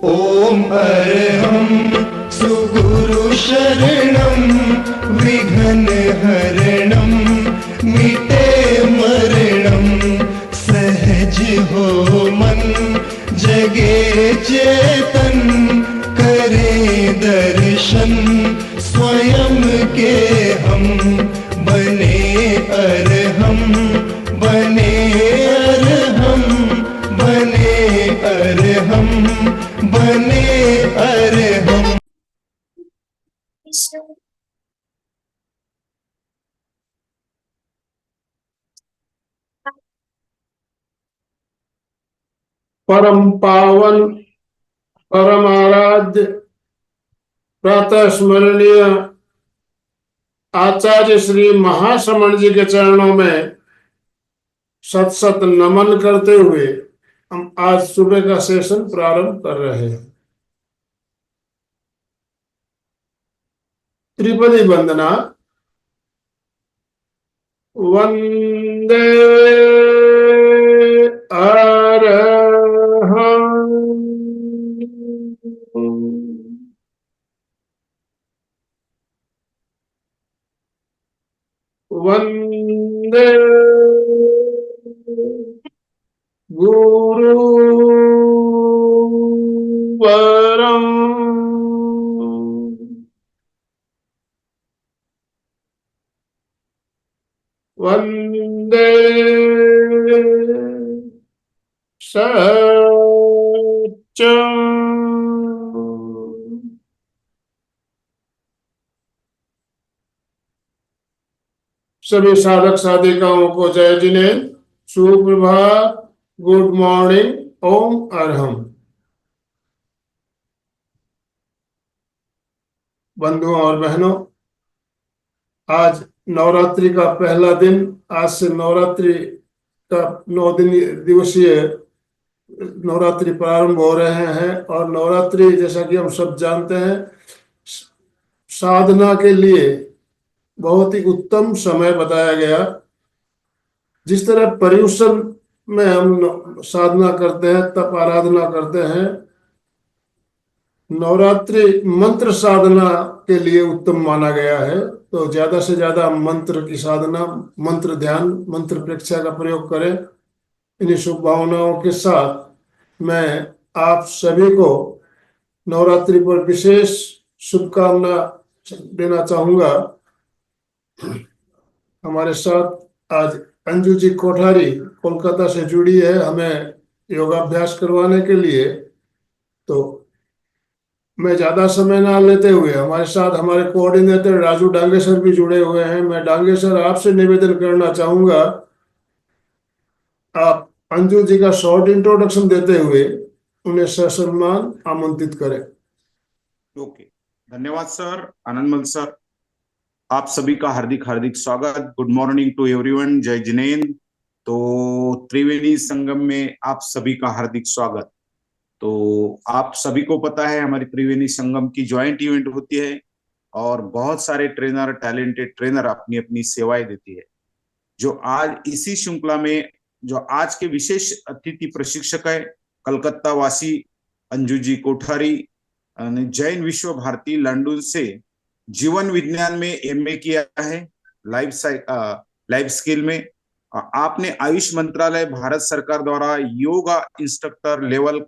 ॐ अर्हं सुगुरु शरणं विघ्नहरणं मिटे मरणं सहज हो मन जगे चेतन करे दर्शन स्वयं के हम बने अर्हम बने अर्हम बने अर्हम बने अर्हम। परम पावन परम आराध्य प्रातः स्मरणीय आचार्य श्री महाश्रमण जी के चरणों में सत सत नमन करते हुए हम आज सुबह का सेशन प्रारंभ कर रहे हैं। त्रिपदी वंदना। वंदे वंदे गुरुवरं वंदे सत्यं सभी साधक साधिकाओं को जय जिनेन्द्र, सुप्रभात, गुड मॉर्निंग, ओम अर्हम। बंधुओं और बहनों, आज नवरात्रि का पहला दिन। आज से नवरात्रि का 9 दिवसीय नवरात्रि प्रारंभ हो रहे हैं और नवरात्रि जैसा कि हम सब जानते हैं साधना के लिए बहुत ही उत्तम समय बताया गया। जिस तरह पर्युषण में हम साधना करते हैं, तप आराधना करते हैं, नवरात्रि मंत्र साधना के लिए उत्तम माना गया है। तो ज्यादा से ज्यादा मंत्र की साधना, मंत्र ध्यान, मंत्र प्रेक्षा का प्रयोग करें। इन्हीं शुभ भावनाओं के साथ मैं आप सभी को नवरात्रि पर विशेष शुभकामना देना चाहूंगा। हमारे साथ आज अंजू जी कोठारी कोलकाता से जुड़ी है हमें योगाभ्यास करवाने के लिए। तो मैं ज्यादा समय ना लेते हुए हमारे साथ हमारे कोऑर्डिनेटर राजू डांगेसर भी जुड़े हुए हैं। मैं डांगेसर आपसे निवेदन करना चाहूंगा, आप अंजू जी का शॉर्ट इंट्रोडक्शन देते हुए उन्हें ससम्मान आमंत्रित करें। ओके, धन्यवाद सर, आनंदमल सर। आप सभी का हार्दिक हार्दिक स्वागत। गुड मॉर्निंग टू एवरीवन, जय जिनेन्द्र। तो त्रिवेणी संगम में आप सभी का हार्दिक स्वागत। तो आप सभी को पता है हमारी त्रिवेणी संगम की ज्वाइंट इवेंट होती है और बहुत सारे ट्रेनर, टैलेंटेड ट्रेनर अपनी अपनी सेवाएं देती है। जो आज इसी श्रृंखला में जो आज के विशेष अतिथि प्रशिक्षक है, कलकत्ता वासी अंजू जी कोठारी, जैन विश्व भारती लंदन से जीवन विज्ञान में एमए किया है, लाइफ स्किल में। आपने आयुष मंत्रालय भारत सरकार द्वारा योगा इंस्ट्रक्टर लेवल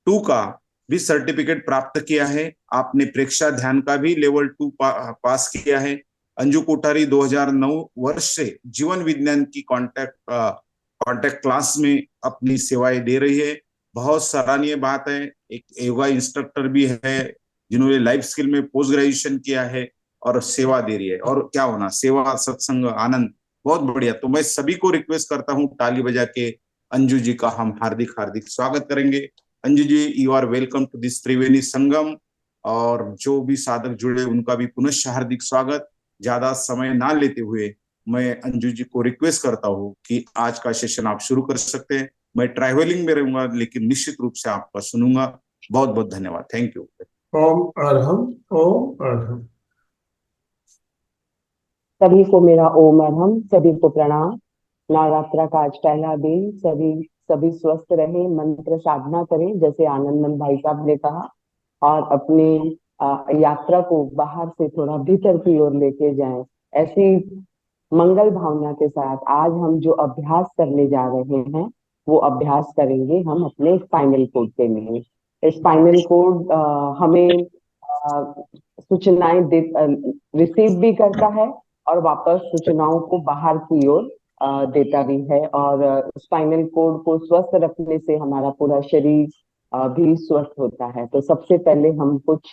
2 का भी सर्टिफिकेट प्राप्त किया है। आपने प्रेक्षा ध्यान का भी लेवल 2 पास किया है। अंजू कोठारी 2009 वर्ष से जीवन विज्ञान की कॉन्टैक्ट क्लास में अपनी सेवाएं दे रही है। बहुत सराहनीय बात है। एक योगा इंस्ट्रक्टर भी है जिन्होंने लाइफ स्किल में पोस्ट ग्रेजुएशन किया है और सेवा दे रही है। और क्या होना, सेवा, सत्संग, आनंद, बहुत बढ़िया। तो मैं सभी को रिक्वेस्ट करता हूँ ताली बजा के अंजू जी का हम हार्दिक हार्दिक स्वागत करेंगे। Anju ji, you are welcome to this Triveni Sangam. और जो भी साधक जुड़े उनका भी पुनः हार्दिक स्वागत। ज्यादा समय ना लेते हुए मैं अंजू जी को रिक्वेस्ट करता हूँ कि आज का सेशन आप शुरू कर सकते हैं। मैं ट्रैवलिंग में रहूंगा लेकिन निश्चित रूप से आपका सुनूंगा। बहुत बहुत धन्यवाद। Thank you. ओम अर्हम, ओम अर्हम। सभी को मेरा ओम अर्हम, सभी को प्रणाम। नवरात्र का आज पहला दिन, सभी सभी स्वस्थ रहें, मंत्र साधना करें जैसे आनंदमन भाई साहब ने कहा, और अपनी यात्रा को बाहर से थोड़ा भीतर की ओर लेके जाएं। ऐसी मंगल भावना के साथ आज हम जो अभ्यास करने जा रहे हैं वो अभ्यास करेंगे हम अपने स्पाइनल कोड के लिए। स्पाइनल कोड हमें सूचनाएं रिसीव भी करता है और वापस सूचनाओं को बाहर की ओर देता भी है। और स्पाइनल कोड को स्वस्थ रखने से हमारा पूरा शरीर भी स्वस्थ होता है। तो सबसे पहले हम कुछ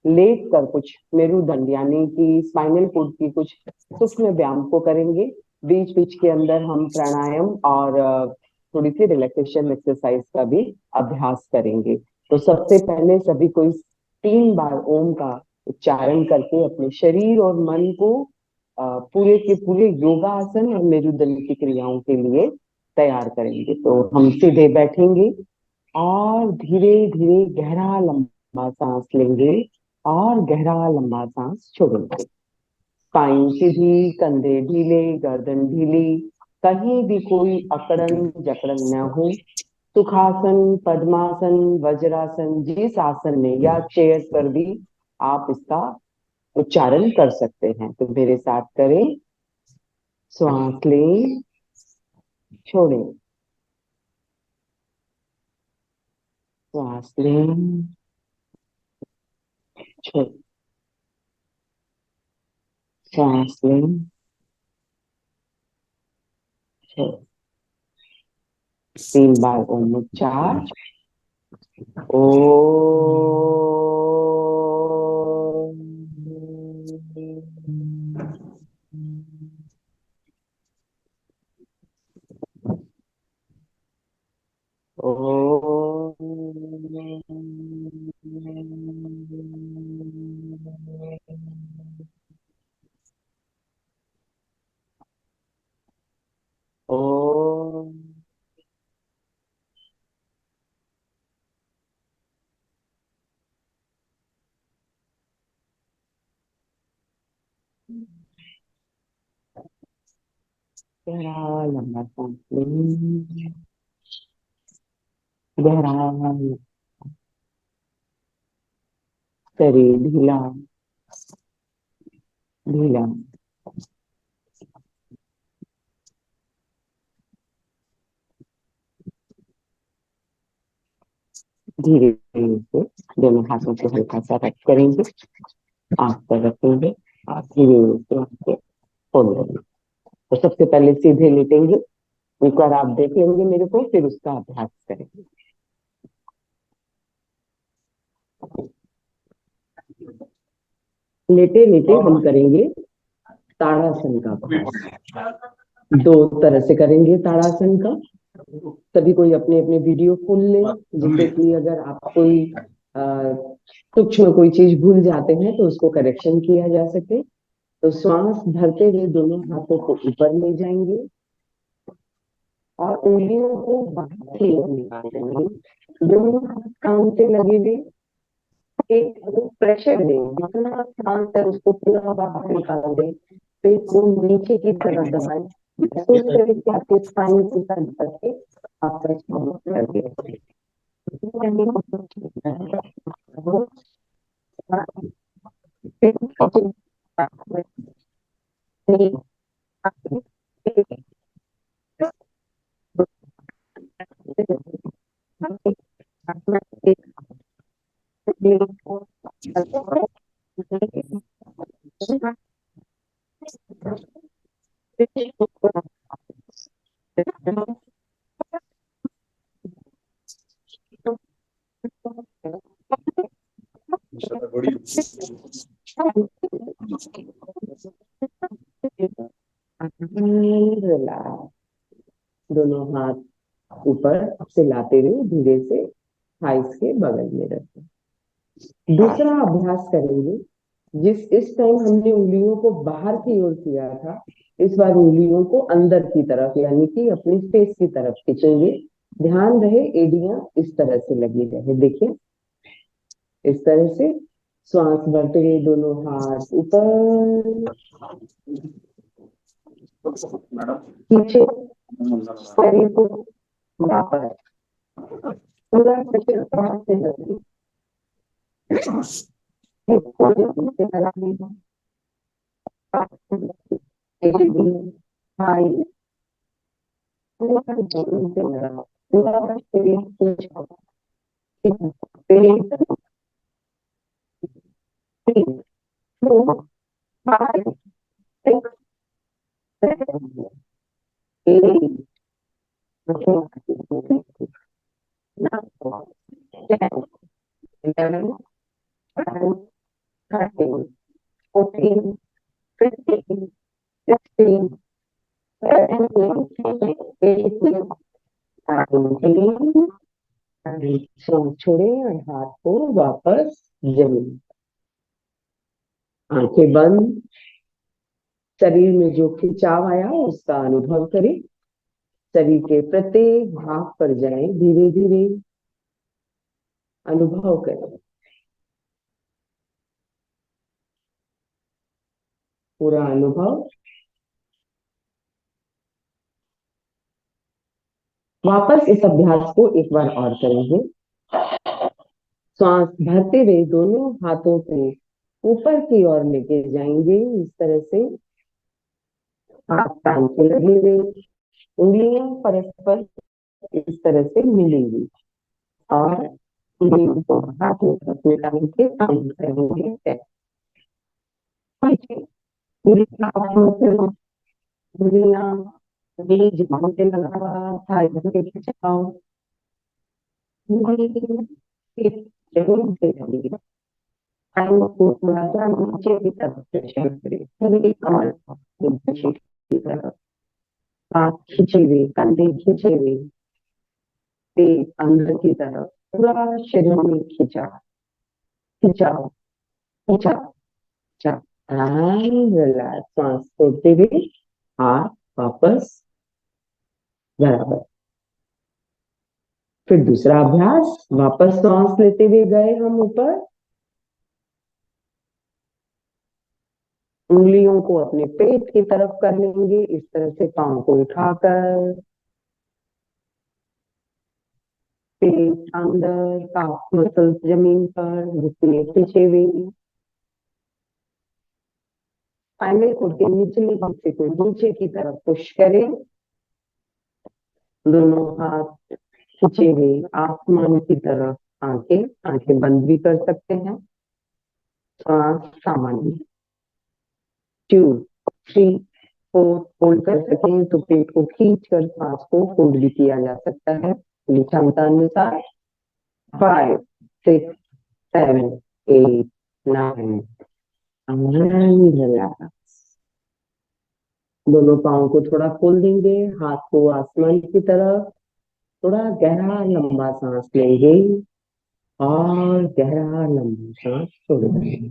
लेट कर कुछ मेरुदंड यानी कि स्पाइनल कोड की कुछ सूक्ष्म व्यायाम को करेंगे। बीच बीच के अंदर हम प्राणायाम और थोड़ी सी रिलैक्सेशन एक्सरसाइज का भी अभ्यास करेंगे। तो सबसे पहले सभी को 3 बार ओम का उच्चारण करके अपने शरीर और मन को पूरे के पूरे योगासन और मेरुदंड की क्रियाओं के लिए तैयार करेंगे। तो हम सीधे बैठेंगे और धीरे धीरे गहरा लंबा सांस लेंगे और गहरा लंबा सांस छोड़ेंगे। स्पाइन सीधी, कंधे ढीले, गर्दन ढीली, कहीं भी कोई अकड़न जकड़न न हो। सुखासन, पद्मासन, वज्रासन, जिस आसन में या चेयर पर भी आप इसका उच्चारण कर सकते हैं। तो मेरे साथ करें। श्वास लें, छोड़ें, श्वास लें, छोड़ें, श्वास लें, छोड़ें। 3 बार ओम उच्चार। ओ ओ गहरा लंबा सांस लें, गहरा, शरीर ढीला ढीला। धीरे धीरे से दोनों हाथों को हल्का सा रख करेंगे, आंख पर रखेंगे और धीरे से आंख को खोल देंगे। तो सबसे पहले सीधे लेटेंगे, एक बार आप देख लेंगे मेरे को, फिर उसका अभ्यास करेंगे। लेटे लेटे हम करेंगे ताड़ासन का अभ्यास। 2 तरह से करेंगे ताड़ासन का। सभी कोई अपने अपने वीडियो खोल ले, जिससे कि अगर आप कोई सूक्ष्म कोई चीज भूल जाते हैं तो उसको करेक्शन किया जा सके। तो श्वास भरते हुए दोनों हाथों को ऊपर ले जाएंगे और उंगलियों को बाहर की ओर निकालेंगे। दोनों हाथ कान से लगे हुए, एक प्रेशर दें, जितना शांत है उसको पूरा बाहर निकाल दें। पेट को नीचे की तरफ दबाएं, महसूस करें कि आपके स्पाइन के साथ करके आप कर दें। दोनों हाथ ऊपर से लाते हुए धीरे से थाइस के बगल में रखें। दूसरा अभ्यास करेंगे, इस टाइम हमने उंगलियों को बाहर की ओर किया था, इस बार उंगलियों को अंदर की तरफ यानी कि अपनी फेस की तरफ खींचेंगे। ध्यान रहे एड़ियां इस तरह से लगी रहे। देखिए इस तरह से श्वास भरते हुए दोनों हाथ ऊपर, पीछे शरीर को वापस पूरा शरीर बाहर से लगे, कोई लगा नहीं है, हाई पूरा शरीर से लगा, पूरा शरीर पूछ पेट 3 4 5 6 7 8 9 10 11 12 13 14 15 16 17 18 छोड़े और हाथ को वापस जमीन, आंखें बंद, शरीर में जो खिंचाव आया उसका अनुभव करें, शरीर के प्रत्येक भाग पर जाएं, धीरे धीरे अनुभव करें, पूरा अनुभव। वापस इस अभ्यास को एक बार और करेंगे। श्वास भरते हुए दोनों हाथों को ऊपर की ओर लेके जाएंगे, इस तरह से हाथ कान के लगे हुए, उंगलियां परस्पर इस तरह से मिलेंगी और उंगलियों को हाथों तक मिला के काम करेंगे। पूरी उंगलियां बीज मांगे लगा थाई के खिंचाओ, जरूर से जाएगी, को थोड़ा सा नीचे की तरफ प्रेशर करें, पूरी कमर पीछे की तरफ, हाथ खींचे हुए, कंधे खींचे हुए, पेट अंदर की तरफ, पूरा शरीर में खिंचाओ खिंचाओ खिंचाओ खिंचाओ, रिलैक्स, सांस छोड़ते हुए हाथ वापस बराबर। फिर दूसरा अभ्यास, वापस सांस लेते हुए गए हम ऊपर, उंगलियों को अपने पेट की तरफ कर लेंगे, इस तरह से पांव को उठाकर पेट अंदर, काफ मसल्स जमीन पर, घुटने पीछे हुए, स्पाइनल कोड के निचले हिस्से को नीचे की तरफ पुश करें, दोनों हाथ खींचे हुए आसमान की तरफ, आंखें बंद भी कर सकते हैं, सांस सामान्य 2 3 4 होल्ड कर सकें तो पेट को खींच कर सांस को होल्ड भी किया जा सकता है क्षमता अनुसार, 5 6 7 8 9 दोनों पाँव को थोड़ा खोल देंगे, हाथ को आसमान की तरफ, थोड़ा गहरा लंबा सांस लेंगे और गहरा लंबा सांस छोड़ देंगे,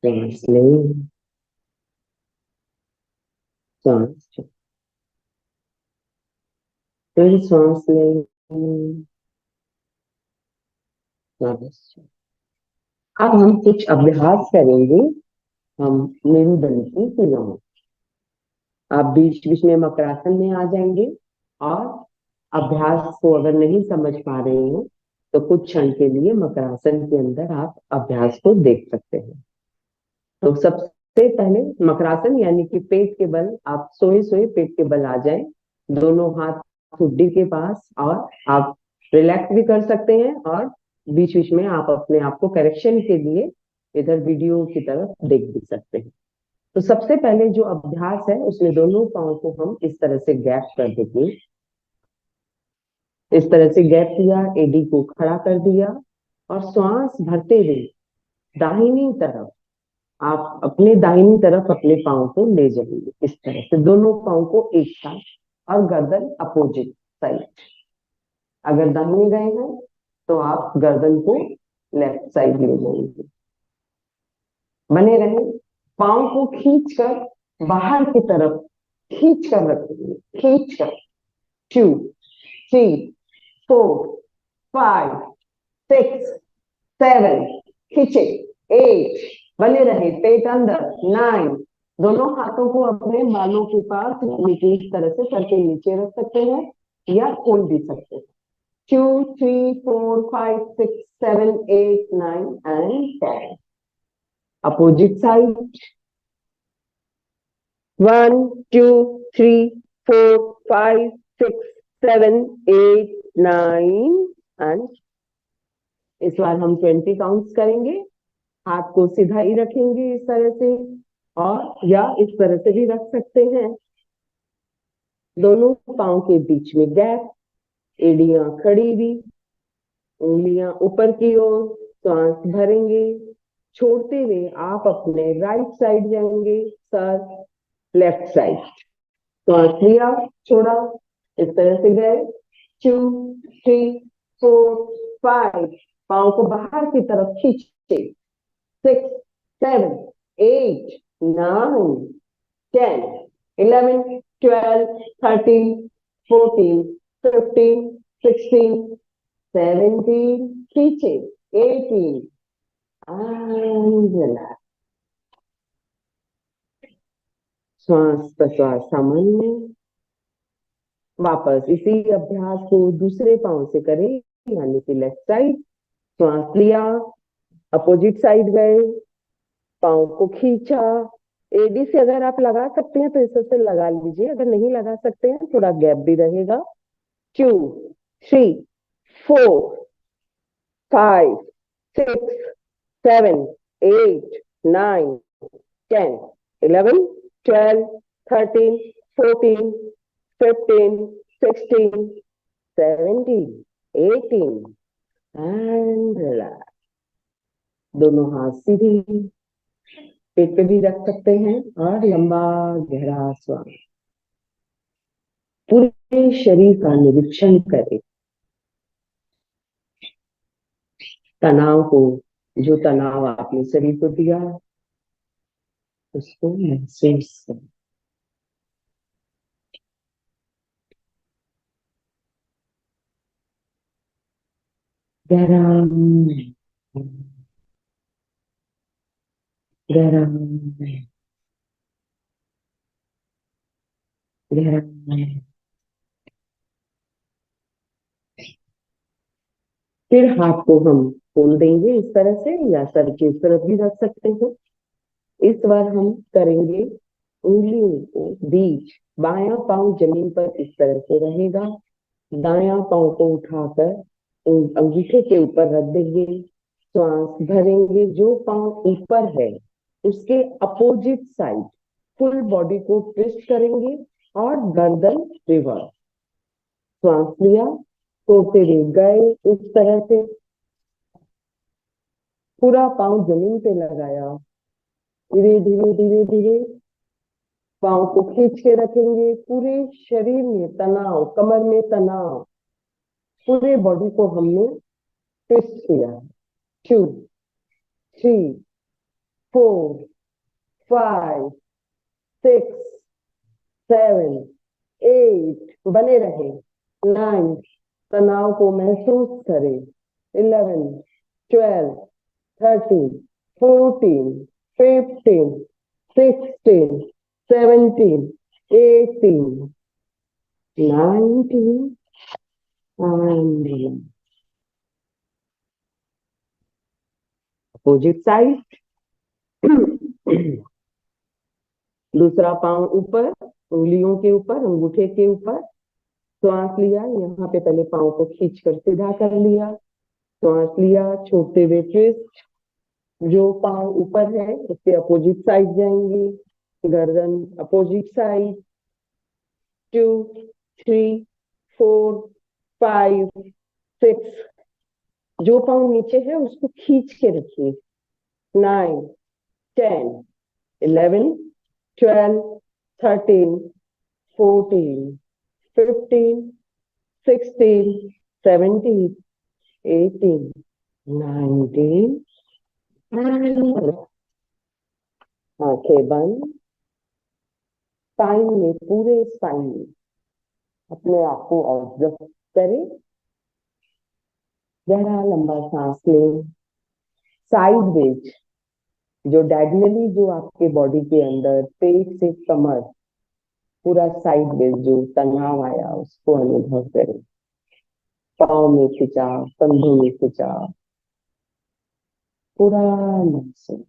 सांस लें, सांस छोड़, फिर सांस लें, सांस छोड़। अब हम कुछ अभ्यास करेंगे, हम मेरुदंड की क्रियाओं, आप बीच बीच में मकरासन में आ जाएंगे और अभ्यास को अगर नहीं समझ पा रहे हैं तो कुछ क्षण के लिए मकरासन के अंदर आप अभ्यास को देख सकते हैं। तो सबसे पहले मकरासन यानी कि पेट के बल, आप सोए सोए पेट के बल आ जाएं, दोनों हाथ ठुड्डी के पास, और आप रिलैक्स भी कर सकते हैं और बीच बीच में आप अपने आप को करेक्शन के लिए इधर वीडियो की तरफ देख भी सकते हैं। तो सबसे पहले जो अभ्यास है उसमें दोनों पाँव को हम इस तरह से गैप कर देंगे, इस तरह से गैप किया, एडी को खड़ा कर दिया और श्वास भरते हुए दाहिनी तरफ, आप अपने दाहिनी तरफ अपने पाँव को ले जाएंगे, इस तरह से दोनों पाँव को एक साथ, और गर्दन अपोजिट साइड, अगर दाहिने गए हैं तो आप गर्दन को लेफ्ट साइड ले जाएंगे, बने रहे, पाँव को खींचकर बाहर की तरफ खींच कर रखेंगे, खींच कर 2 3 4 5 6 7 खींचे 8, बने रहे पेट अंदर 9 दोनों हाथों को अपने बालों के पास यानी कि इस तरह से सर के नीचे रख सकते हैं या खोल भी सकते हैं। 2, 3, 4, 5, 6, 7, 8, 9 and 10. Opposite side. 1, 2, 3, 4, 5, 6, 7, 8, 9 and इस बार हम 20 काउंट्स करेंगे। हाथ को सीधा ही रखेंगे इस तरह से, और या इस तरह से भी रख सकते हैं। दोनों पांव के बीच में गैप, एड़ियां खड़ी हुई, उंगलियां ऊपर की ओर, सांस भरेंगे। छोड़ते हुए आप अपने राइट साइड जाएंगे, सर लेफ्ट साइड। सांस लिया, छोड़ा, इस तरह से गए। 2, 3, 4, 5, पांव को बाहर की तरफ खींचे। 6, 7, 8, 9, 10, 11, 12, 13, 14, 15, 16, 17, खींचे, 18 and relax. श्वास प्रश्वास सामान्य। वापस इसी अभ्यास को दूसरे पांव से करें, यानी कि लेफ्ट साइड। श्वास लिया, अपोजिट साइड गए, पांव को खींचा। एडी से अगर आप लगा सकते हैं तो इस से लगा लीजिए, अगर नहीं लगा सकते हैं थोड़ा गैप भी रहेगा। 2, 3, 4, 5, 6, 7, 8, 9, 10, 11, 12, 13, 14, 15, 16, 17, 18 and relax. दोनों हाथ सीधे पेट पे भी रख सकते हैं और लंबा गहरा श्वास। पूरे शरीर का निरीक्षण करें। तनाव को, जो तनाव आपने शरीर को दिया उसको महसूस करें। गहरा गहरा गहरा। फिर हाथ को हम खोल देंगे इस तरह से, या सर के इस तरफ भी रख सकते हैं। इस बार हम करेंगे उंगलियों को बीच, बायां पांव जमीन पर इस तरह से रहेगा, दायां पांव को उठाकर अंगूठे के ऊपर रख देंगे। श्वास भरेंगे, जो पांव ऊपर है उसके अपोजिट साइड फुल बॉडी को ट्विस्ट करेंगे और गर्दन रिवर्स। श्वास लिया, छोड़ते हुए गए इस तरह से, पूरा पांव जमीन पे लगाया। धीरे धीरे धीरे धीरे पांव को खींच के रखेंगे। पूरे शरीर में तनाव, कमर में तनाव, पूरे बॉडी को हमने ट्विस्ट किया। 2, 3, 4, 5, 6, 7, 8 बने रहे। 9 तनाव को महसूस करें। 11, 12, 13, 14, 15, 16, 17, 18, 19 and अपोजिट साइड। दूसरा पांव ऊपर, उंगलियों के ऊपर, अंगूठे के ऊपर। श्वास लिया, यहाँ पे पहले पांव को खींचकर सीधा कर लिया। श्वास लिया, छोड़ते हुए ट्विस्ट। जो पांव ऊपर है उसके अपोजिट साइड जाएंगे, गर्दन अपोजिट साइड। 2, 3, 4, 5, 6। जो पांव नीचे है उसको खींच के रखिए। 9, 10, 11, 12, 13, 14, 15, 16, 17, 18, 19। आंखें बंद। स्पाइन में, पूरे स्पाइन में अपने आप को ऑब्जर्व करें। गहरा लंबा सांस लें। साइडवेज जो डायगनली जो आपके बॉडी के अंदर पेट से कमर पूरा साइड में जो तनाव आया उसको अनुभव करें। पाँव में खिंचाव, कंधों में खिंचाव, पूरा महसूस,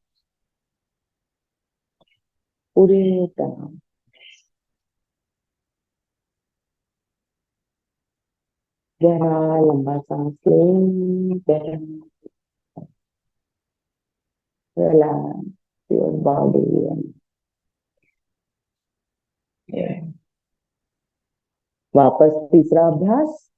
पूरे तनाव। गहरा लंबा सांस लें, गहरा रिलैक्स योर बॉडी। वापस तीसरा अभ्यास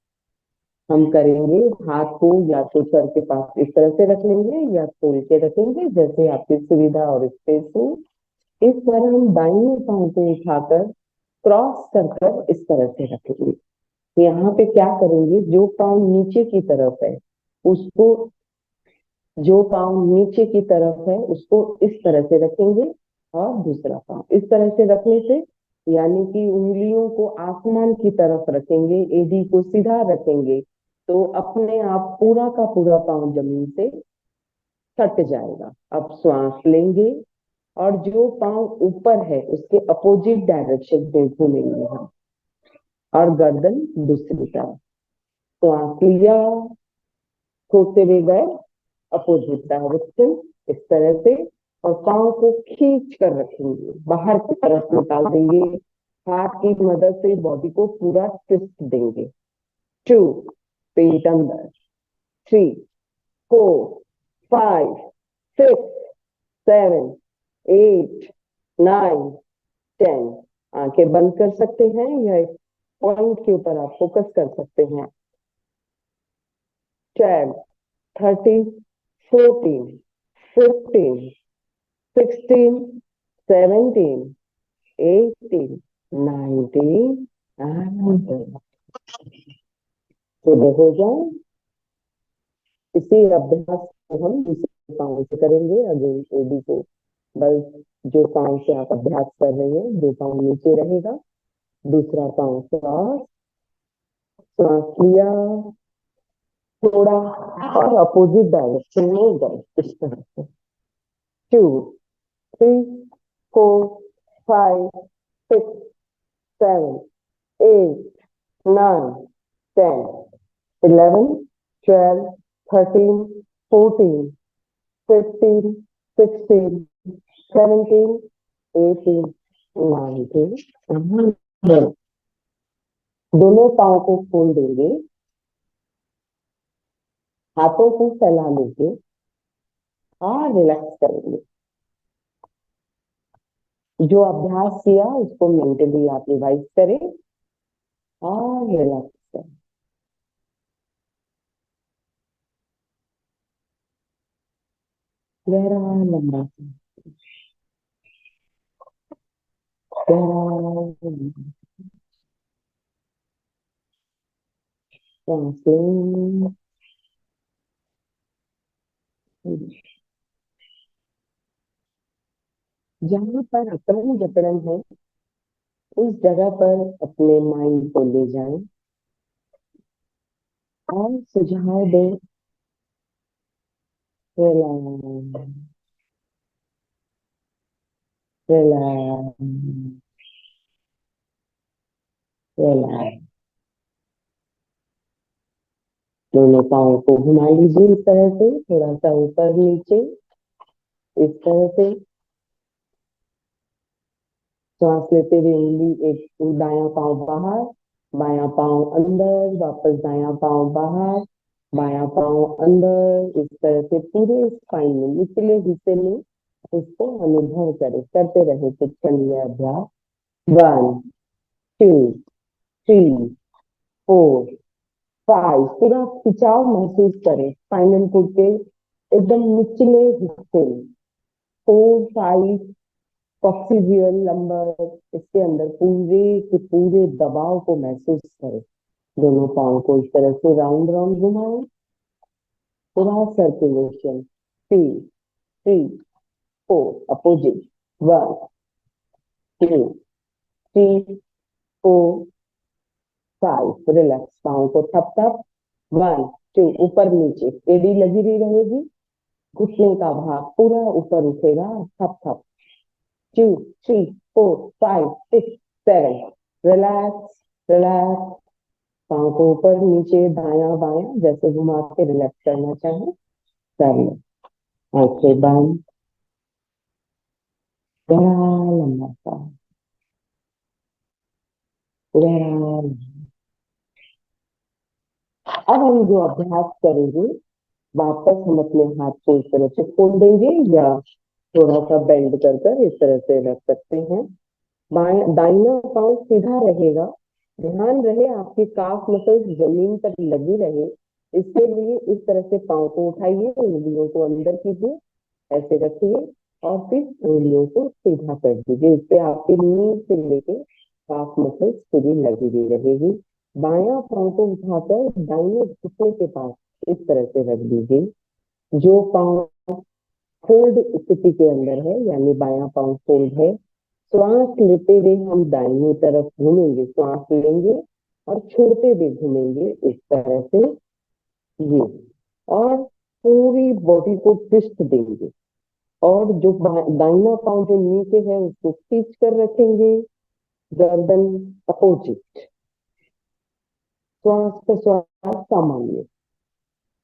हम करेंगे। हाथ को या तो सर के पास इस तरह से रख लेंगे या खोल के रखेंगे, जैसे आपकी सुविधा और स्पेस हो। इस तरह हम दाहिने पांव को उठाकर क्रॉस कर कर इस तरह से रखेंगे। यहाँ पे क्या करेंगे, जो पांव नीचे की तरफ है उसको, जो पांव नीचे की तरफ है उसको इस तरह से रखेंगे, और दूसरा पांव इस तरह से रखने से, यानी कि उंगलियों को आसमान की तरफ रखेंगे, एडी को सीधा रखेंगे, तो अपने आप पूरा का पूरा पांव जमीन से सट जाएगा। अब श्वास लेंगे और जो पांव ऊपर है उसके अपोजिट डायरेक्शन में घूमेंगे हम, और गर्दन दूसरी तरफ। श्वास लिया, छोड़ते हुए गए अपोजिट डायरेक्शन इस तरह से, और पांव को खींच कर रखेंगे, बाहर की तरफ निकाल देंगे। हाथ की मदद से बॉडी को पूरा ट्विस्ट देंगे। 2, पेट अंदर, 3, 4, 5, 6, 7, 8, 9, 10। आंखें बंद कर सकते हैं या एक पॉइंट के ऊपर आप फोकस कर सकते हैं। 12, 13, 14, 15, 16, 17, 18, 19 and सुबह हो जाए। इसी अभ्यास को हम दूसरे पाँव से करेंगे। अगेन एडी को बस जो पाँव से आप अभ्यास कर रहे हैं, दो पाँव नीचे रहेगा, दूसरा पाँव क्रॉस, श्वास लिया, थोड़ा, और अपोजिट डायरेक्शन में गए इस तरह से। 2, 3, 4, 5, 6, 7, 8, 9, 10, 11, 12, 13, 14, 15, 16, 17, 18, 19। दोनों पाँव को खोल देंगे, हाथों को फैला लेंगे और रिलैक्स करेंगे। जो अभ्यास किया उसको मेंटली आप रिवाइज करें और रिलैक्स करें। गहरा लंबा सांस लें। जहाँ पर अकड़न जकड़न है उस जगह पर अपने माइंड को ले जाएं और सुझाव दें। Relax, relax, relax. दोनों पाँव को घुमा लीजिए इस तरह से, थोड़ा सा ऊपर नीचे इस तरह से। सांस लेते हुए उंगली एक दायां पाँव बाहर, बायां पाँव अंदर, वापस दायां पाँव बाहर, बायां पाँव अंदर, इस तरह से पूरे स्पाइन में निचले हिस्से में इसको अनुभव करें। करते रहे कुछ क्षण यह अभ्यास। 1, 2, 3, 4, 5। पूरा खिंचाव महसूस करें स्पाइनल कोड के एकदम निचले हिस्से में। 4, 5 कॉक्सिडियल लंबर, इसके अंदर पूरे के पूरे दबाव को महसूस करें। दोनों पाँव को इस तरह से राउंड राउंड घुमाएं, पूरा सर्कुलेशन। 2, 3, 4 अपोजिट। 1, 2, 3, 4, 5। रिलैक्स, पाँव को थप थप। 1, 2 ऊपर नीचे, एडी लगी भी रहेगी। घुटने का भाग पूरा ऊपर उठेगा, थप थप। 2, 3, 4, 5, 6, 7। Relax, relax. पाँव को ऊपर नीचे दायां बायां जैसे घुमा के रिलैक्स करना चाहे कर लो। आंखें बंद, गहरा लंबा सा, गहरा लंबा। अब हम जो अभ्यास करेंगे, वापस हम अपने हाथ को इस तरह से खोल देंगे या थोड़ा सा बेंड कर कर इस तरह से रख सकते हैं। दाहिना पांव सीधा रहेगा। ध्यान रहे आपकी काफ मसल्स जमीन पर लगी रहे, इसके लिए इस तरह से पांव को उठाइए, उंगलियों को अंदर कीजिए, ऐसे रखिए और फिर उंगलियों को सीधा कर दीजिए। इससे आपकी नींद से लेके काफ मसल्स पूरी लगी हुई रहेगी। बायां पांव को उठाकर दाहिने घुटने के पास इस तरह से रख दीजिए। जो पांव फोल्ड स्थिति के अंदर है, यानी बायां पांव फोल्ड है, श्वास लेते हुए हम दाहिनी तरफ घूमेंगे, श्वास लेंगे और छोड़ते हुए घूमेंगे इस तरह से ये, और पूरी बॉडी को ट्विस्ट देंगे। और जो दाहिना पांव जो नीचे है उसको खींच कर रखेंगे, गर्दन अपोजिट। श्वास पर श्वास सामान्य।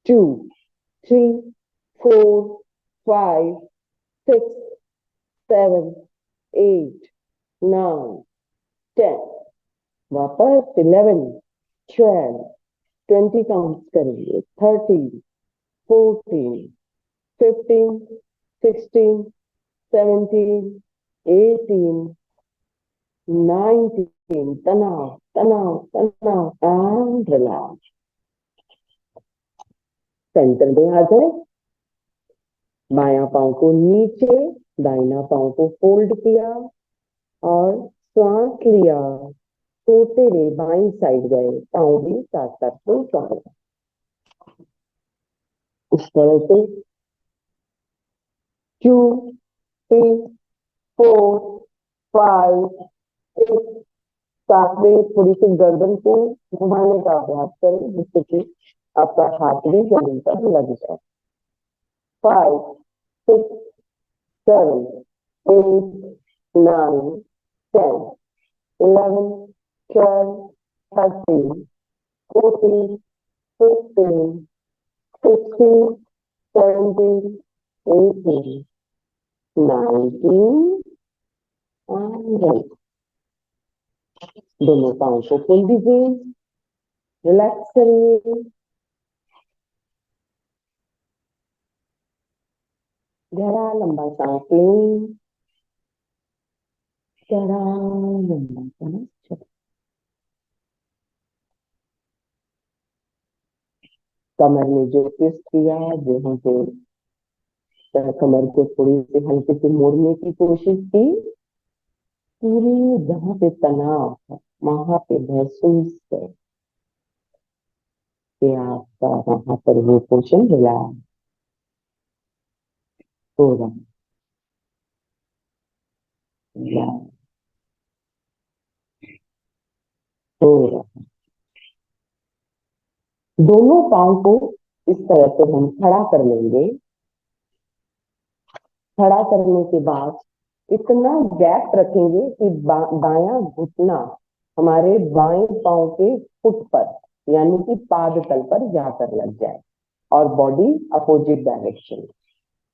2, 3, 4, 5, 6, 7, 8, 9, 10। वापस 11, 12, 20 काउंट करेंगे। 13, 14, 15, 16, 17, 18, 19। तनाव तनाव तनाव एंड रिलैक्स। सेंटर में आ जाए। बायां पांव को नीचे, दाहिना पांव को फोल्ड किया और श्वास लिया, सोते हुए बाई साइड गए, पांव भी साथ साथ तो चौड़े इस तरह से। 2, 3, 4, 5, 6। साथ में थोड़ी सी गर्दन को घुमाने का अभ्यास करें जिससे कि आपका हाथ भी जमीन पर लग जाए। 5, 6, 7, 8, 9, 10, 11, 12, 13, 14, 15, 16, 17, 18, 19 and दोनों पांव को खोल दीजिए, रिलैक्स करिए, गहरा लंबा सांस लें, गहरा लंबा सांस छोड़ें। कमर में जो ट्विस्ट किया, जो हमको कमर को थोड़ी सी हल्के से मोड़ने की कोशिश की, पूरे जहां पे तनाव है वहां पे महसूस कर कि आपका वहां पर वो पोर्शन रिलैक्स हो रहा है, रिलैक्स हो रहा है। दोनों पांव को इस तरह से हम खड़ा कर लेंगे। खड़ा करने के बाद इतना गैप रखेंगे कि दायां घुटना हमारे बाएं पांव के फुट पर यानी कि पाद तल पर जाकर लग जाए और बॉडी अपोजिट डायरेक्शन।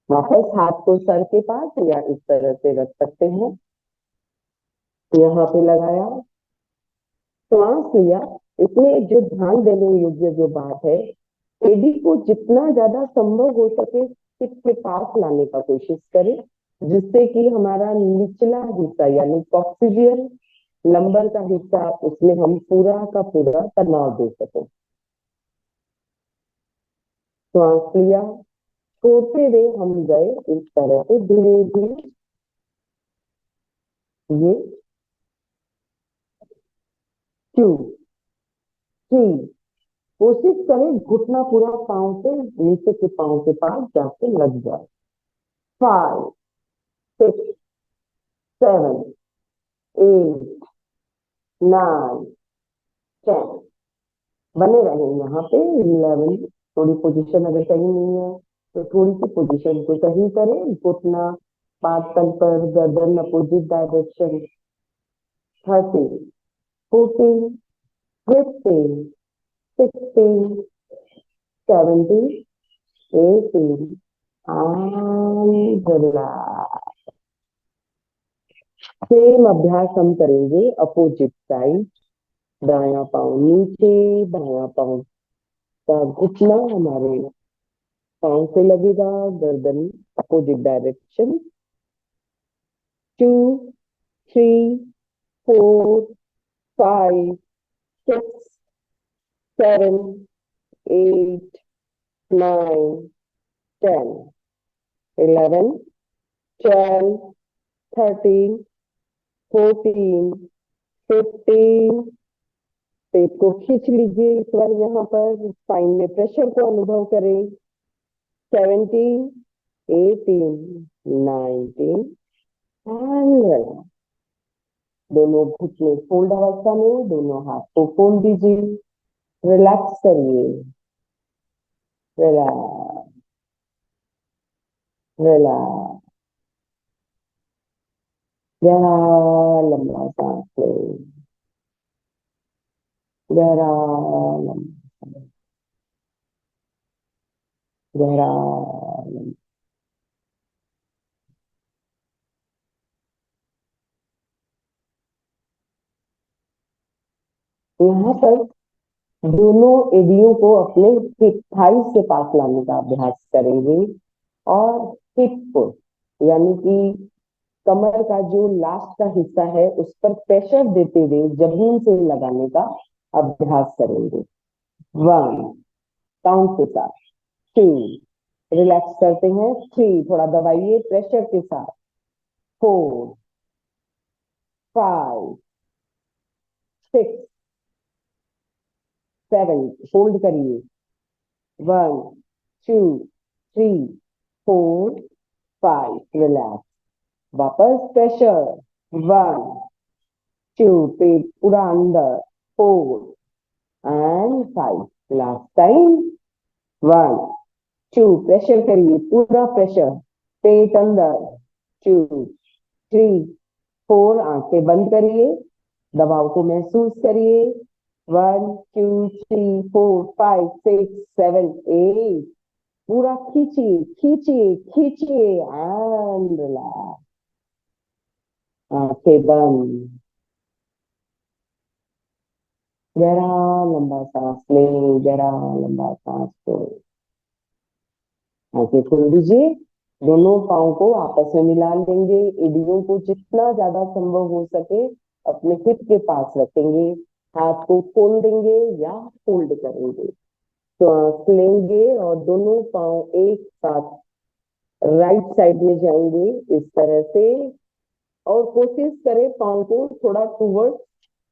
वापस हाथ को सर के पास या इस तरह से रख सकते हैं, यहाँ पे लगाया, श्वास लिया। इसमें जो ध्यान देने योग्य जो बात है, एडी को जितना ज्यादा संभव हो सके हिप के पास लाने का कोशिश करें, जिससे कि हमारा निचला हिस्सा यानी कॉक्सिडियल लंबर का हिस्सा, उसमें हम पूरा का पूरा तनाव दे सकें। श्वास लिया, छोड़ते हुए हम गए इस तरह से धीरे धीरे। ये 2, 3, कोशिश करें घुटना पूरा पांव से नीचे के पांव के पास जाके लग जाए। 5, 6, 7, 8, 9, 10। बने रहे यहाँ पे। 11, थोड़ी पोजीशन अगर सही नहीं है तो थोड़ी सी पोजीशन को सही करें, घुटना पाद तल पर, गर्दन opposite direction. 30, 14, 15, 16, 17, 18 and relax। Same अभ्यास हम करेंगे अपोजिट साइड। दायां पांव नीचे, बायां पांव का घुटना हमारे पांव से लगेगा, गर्दन अपोजिट डायरेक्शन। 2, 3, 4, 5, 6, 7, 8, 9, 10, 11, 12, 13, 14, 15। पेट को खींच लीजिए इस बार, यहाँ पर स्पाइन में प्रेशर को अनुभव करें। 17, 18, 19 and relax। दोनों घुटने फोल्ड अवस्था में, दोनों हाथ को खोल दीजिए, रिलैक्स करिए। Relax, relax. गहरा लंबा सांस लें, गहरा लंबा, गहरा लंबा। यहाँ पर दोनों एड़ियों को अपने हिप थाई से पास लाने का अभ्यास करेंगे और हिप को, यानी कि कमर का जो लास्ट का हिस्सा है उस पर प्रेशर देते हुए जमीन से लगाने का अभ्यास करेंगे। 1, काउंट के साथ। 2, रिलैक्स करते हैं। 3, थोड़ा दबाइए प्रेशर के साथ। 4, 5, 6, 7, होल्ड करिए। 1, 2, 3, 4, 5, रिलैक्स। वापस प्रेशर। 1, 2, पेट पूरा अंदर। 4 and 5, लास्ट टाइम। 1, 2, प्रेशर करिए, पूरा प्रेशर, पेट अंदर। 2, 3, 4, आंखें बंद करिए, दबाव को महसूस करिए। 1, 2, 3, 4, 5, 6, 7, 8, पूरा खींचिए, खींचिए, खींचिए एंड रिलैक्स। आंखें बंद, गहरा लंबा सांस लें, गहरा लंबा सांस छोड़ें। आंखें खोल दीजिए, दोनों पाँव को आपस में मिला लेंगे, एड़ियों को जितना ज्यादा संभव हो सके अपने हिप के पास रखेंगे, हाथ को खोल देंगे या फोल्ड करेंगे। सांस लेंगे और दोनों पाँव एक साथ राइट साइड में जाएंगे इस तरह से, और कोशिश करें पाँव को थोड़ा टूवर्ड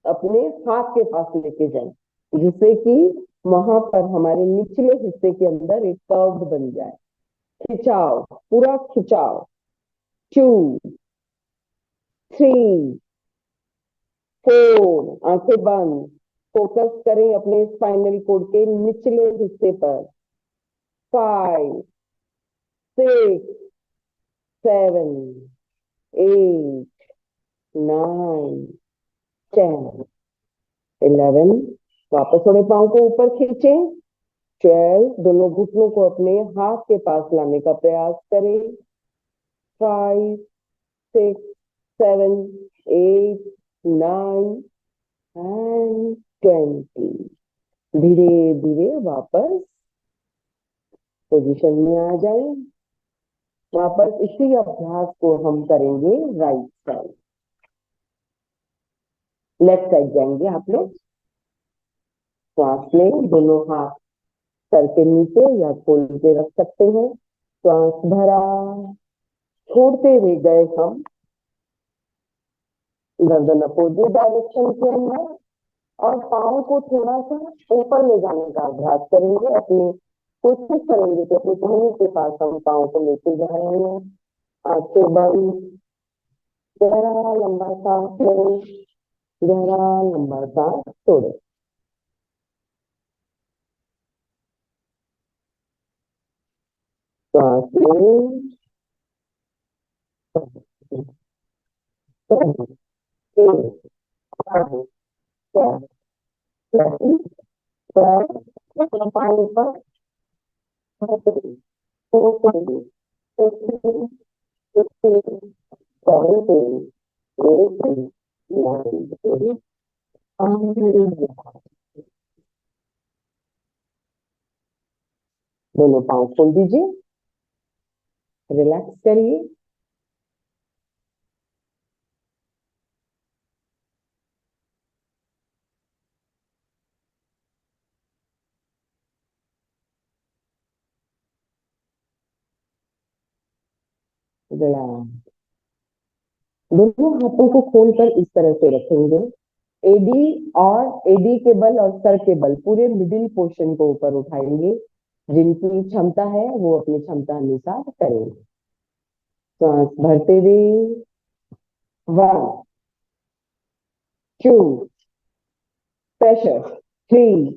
अपने हाथ के पास लेके जाए, जिससे कि वहां पर हमारे निचले हिस्से के अंदर एक कर्व बन जाए। खिंचाव, पूरा खिंचाव। 2, 3, 4, आंखें बंद, फोकस करें अपने स्पाइनल कोड के निचले हिस्से पर। 5, 6, 7, 8, 9, 10, 11, वापस थोड़े पाँव को ऊपर खींचे। 12, दोनों घुटनों को अपने हाथ के पास लाने का प्रयास करें। 5, 6, 7, 8, 9 and 20। धीरे धीरे वापस पोजीशन में आ जाए। वापस इसी अभ्यास को हम करेंगे राइट साइड। लेफ्ट साइड जाएंगे आप लोग। सांस लें, दोनों हाथ सर के नीचे या खोल के रख सकते हैं। सांस भरा, छोड़ते हुए गए हम गर्दन अपोजिट डायरेक्शन के अंदर, और पाँव को थोड़ा सा ऊपर ले जाने का अभ्यास करेंगे। अपने कोशिश करेंगे कि अपने कोहनी के पास हम पाँव को लेके जा रहे हैं। आंखें बंद, गहरा लंबा सांस लें, गहरा लंबा सांस छोड़ें। श्वास लें, पानी पर दोनों पाँव खोल दीजिए, रिलैक्स करिए। रिलैक्स। दोनों हाथों को खोलकर इस तरह से रखेंगे, एडी और एडी के बल और सर के बल पूरे मिडिल पोर्शन को ऊपर उठाएंगे। जिनकी क्षमता है वो अपनी क्षमता अनुसार करेंगे। सांस भरते हुए 1 2 प्रेशर 3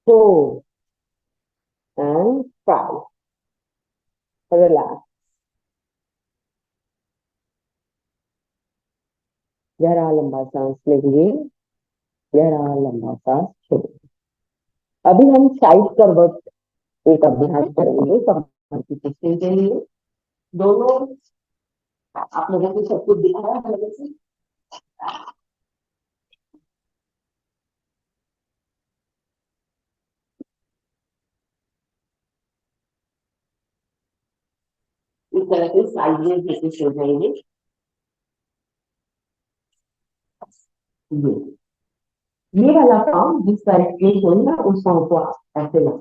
4 and 5। रिलैक्स। गहरा लंबा सांस लेंगे, गहरा लंबा सांस छोड़ेंगे। अभी हम साइड करवट एक अभ्यास करेंगे कमर की पुष्टि के लिए। दोनों आप लोगों को सब कुछ दिख रहा है पहले से? इस तरह से साइड में जैसे सो जाएंगे। ये वाला पाँव जिस साइड पे होगा उस पाँव को आप ऐसे लगाओ,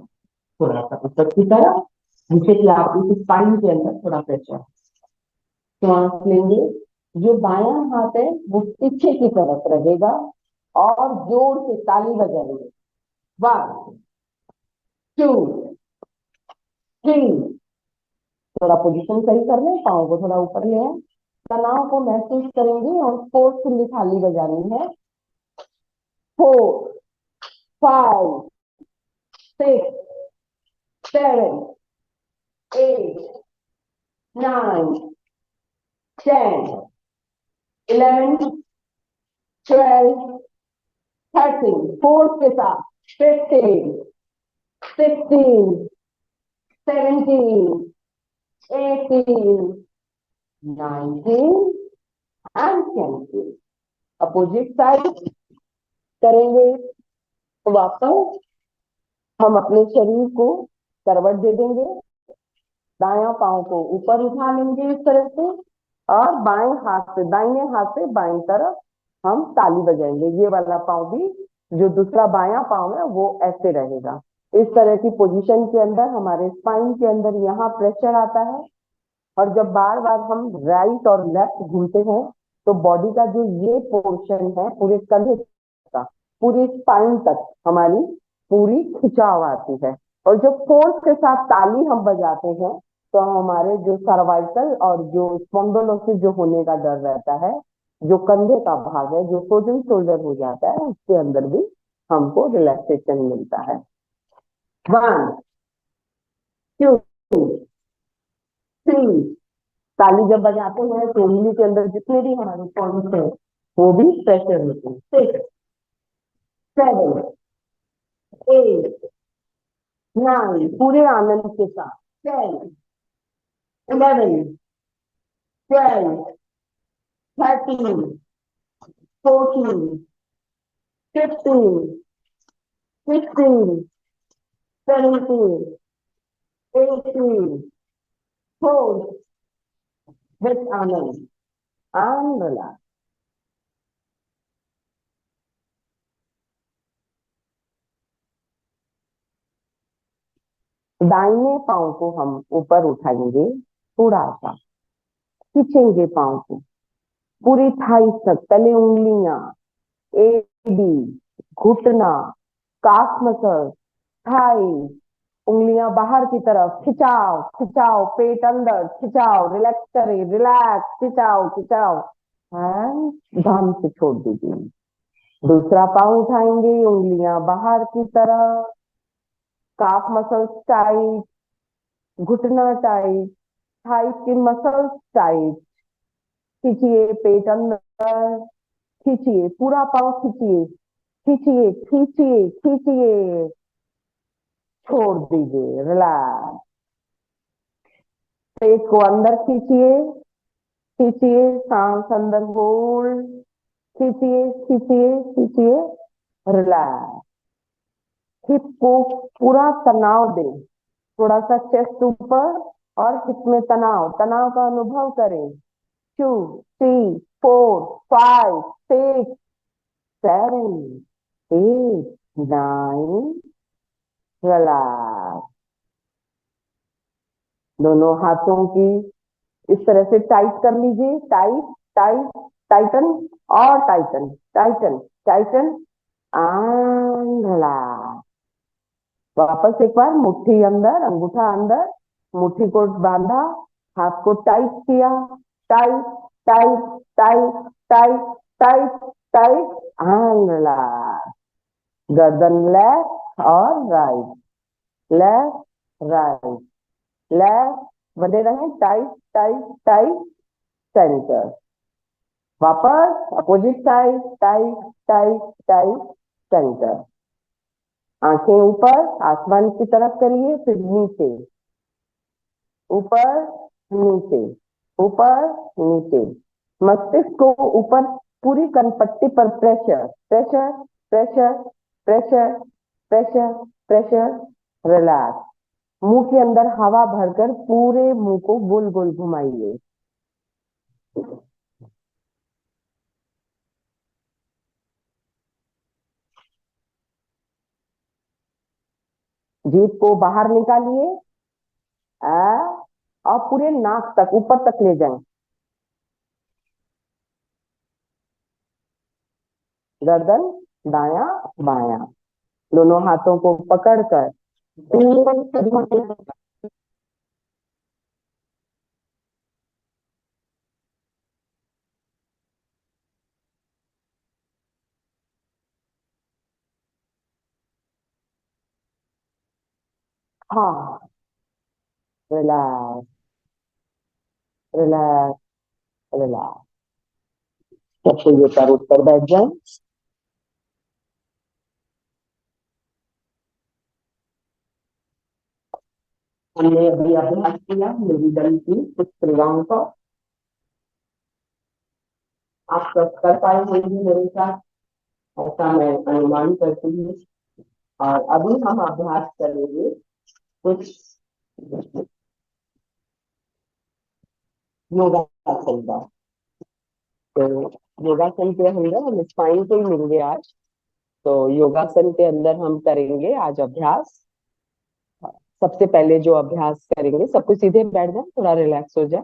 थोड़ा सा ऊपर की तरफ, जिससे कि आपकी स्पाइन के अंदर थोड़ा प्रेशर। सांस लेंगे, जो बायां हाथ है वो पीछे की तरफ रहेगा और जोर से ताली बजाएंगे। 1 2 3। थोड़ा पोजीशन सही कर लें, पाँव को थोड़ा ऊपर ले आए, तनाव को महसूस करेंगे और फोर्सफुली थाली बजानी है। 4 5 6 7 8 9 10 11 12 13। फोर्स के साथ 15 16 17 18 19 and 20। अपोजिट साइड करेंगे। वापस हम अपने शरीर को करवट दे देंगे, दायां पांव को ऊपर उठा लेंगे इस तरह से, और बाएं हाथ से दाहिने हाथ से बाईं तरफ हम ताली बजाएंगे। ये वाला पांव भी, जो दूसरा बायां पांव है वो ऐसे रहेगा। इस तरह की पोजीशन के अंदर हमारे स्पाइन के अंदर यहाँ प्रेशर आता है, और जब बार बार हम राइट और लेफ्ट घूमते हैं तो बॉडी का जो ये पोर्शन है पूरे कंधे का, पूरी स्पाइन तक हमारी पूरी खिंचाव आती है। और जब फोर्स के साथ ताली हम बजाते हैं तो हमारे जो सर्वाइकल और जो स्पॉन्डिलोसिस जो होने का डर रहता है, जो कंधे का भाग है जो फ्रोजन शोल्डर हो जाता है, उसके अंदर भी हमको रिलैक्सेशन मिलता है। 1 2 3। ताली जब बजाते हैं तो उंगली के अंदर जितने भी हमारे पॉइंट्स हैं वो भी प्रेशर होते हैं। 6 7 8 9। पूरे आनंद के साथ 10 11 12 13 14 15 16 17 18। Hold with Anand and relax। दाहिने पांव को हम ऊपर उठाएंगे, थोड़ा सा खींचेंगे पांव को पूरी थाई तक, तले उंगलियां, एडी, घुटना, काफ मसल, थाई, उंगलियां बाहर की तरफ, खिंचाव खिंचाव, पेट अंदर, खिंचाव, रिलैक्स करें, रिलैक्स, खिंचाव खिंचाव, धम से छोड़ दीजिए। दूसरा पांव उठाएंगे, उंगलियां बाहर की तरफ, काफ मसल टाइट, घुटना टाइट, थाई की मसल्स टाइट। खींचिए पेट अंदर, खींचिए पूरा पाँव, खींचिए खींचिए खींचिए खींचिए, छोड़ दीजिए, रिलैक्स। पेट को अंदर खींचिए, खींचिए, सांस अंदर होल्ड, खींचिए खींचिए खींचिए, रिलैक्स। हिप को पूरा तनाव दें, थोड़ा सा चेस्ट ऊपर और हिप में तनाव, तनाव का अनुभव करें। 2, 3, 4, 5, 6, 7, 8, 9, रिलैक्स। दोनों हाथों की इस तरह से टाइट कर लीजिए, टाइट टाइट, टाइटन और Titan, Titan Titan and relax. वापस एक बार मुट्ठी अंदर, अंगूठा अंदर, मुट्ठी को बांधा, हाथ को टाइट किया, tight tight tight tight tight tight and relax. गर्दन लेफ्ट और राइट, लेफ्ट राइट, लेफ्ट, बने रहे टाइट टाइट टाइट, सेंटर। वापस opposite side, tight tight tight, centre. आंखें ऊपर आसमान की तरफ करिए, फिर नीचे, ऊपर नीचे, ऊपर नीचे। मस्तिष्क को ऊपर पूरी कनपट्टी पर pressure pressure pressure pressure pressure pressure, relax. मुंह के अंदर हवा भरकर पूरे मुंह को गोल गोल घुमाइए। जीभ को बाहर निकालिए और पूरे नाक तक ऊपर तक ले जाएं। गर्दन दाया बाया, दोनों हाथों को पकड़कर हाँ, रिलैक्स रिलैक्स रिलैक्स। सबसे ये पर ऊपर बैठ जाए। हमने अभी अभ्यास किया मेरुदंड की कुछ क्रियाओं का, आप सब कर पाए होंगे मेरे साथ, ऐसा मैं अनुमान करती हूँ। और अभी हम अभ्यास करेंगे कुछ योगासन का। तो योगासन के अंदर हम स्पाइन को ही मिलेंगे आज। तो योगासन के अंदर हम करेंगे आज अभ्यास। सबसे पहले जो अभ्यास करेंगे, सबको सीधे बैठ जाए, थोड़ा रिलैक्स हो जाए,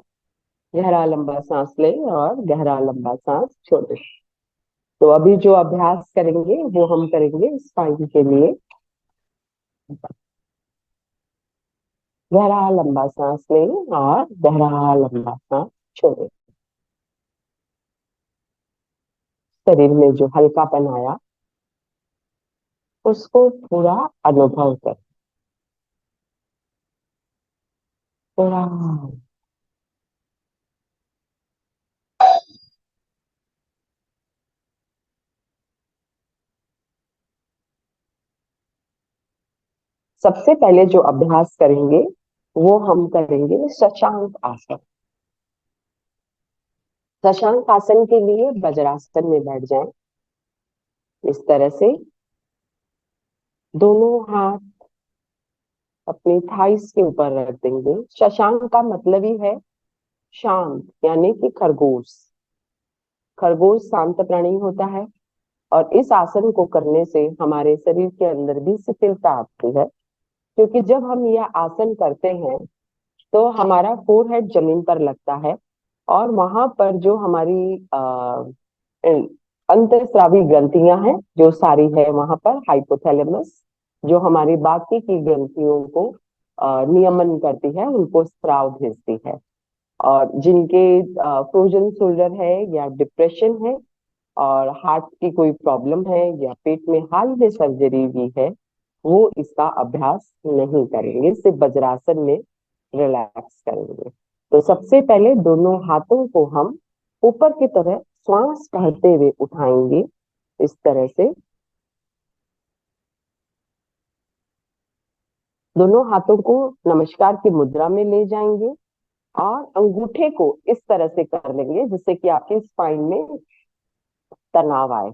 गहरा लंबा सांस ले और गहरा लंबा सांस छोड़े। तो अभी जो अभ्यास करेंगे वो हम करेंगे स्पाइन के लिए। गहरा लंबा सांस ले और गहरा लंबा सांस छोड़े। शरीर में जो हल्कापन आया उसको पूरा अनुभव कर, पूरा। सबसे पहले जो अभ्यास करेंगे वो हम करेंगे शशांक आसन। शशांक आसन के लिए वज्रासन में बैठ जाएं, इस तरह से। दोनों हाथ अपनी थाइस के ऊपर रख देंगे। शशांक का मतलब ही है शांत, यानी कि खरगोश। खरगोश शांत प्राणी होता है और इस आसन को करने से हमारे शरीर के अंदर भी शिथिलता आती है, क्योंकि जब हम यह आसन करते हैं तो हमारा फोरहेड जमीन पर लगता है और वहां पर जो हमारी अंतःस्रावी ग्रंथियां हैं जो सारी है, वहां पर हाइपोथैलेमस जो हमारी बाकी की ग्रंथियों को नियमन करती है, उनको स्राव भेजती है। और जिनके फ्रोजन शोल्डर है या डिप्रेशन है और हार्ट की कोई प्रॉब्लम है या पेट में हाल में सर्जरी हुई है, वो इसका अभ्यास नहीं करेंगे, सिर्फ वज्रासन में रिलैक्स करेंगे। तो सबसे पहले दोनों हाथों को हम ऊपर की तरह श्वास भरते हुए उठाएंगे, इस तरह से। दोनों हाथों को नमस्कार की मुद्रा में ले जाएंगे और अंगूठे को इस तरह से कर लेंगे जिससे कि आपकी स्पाइन में तनाव आए।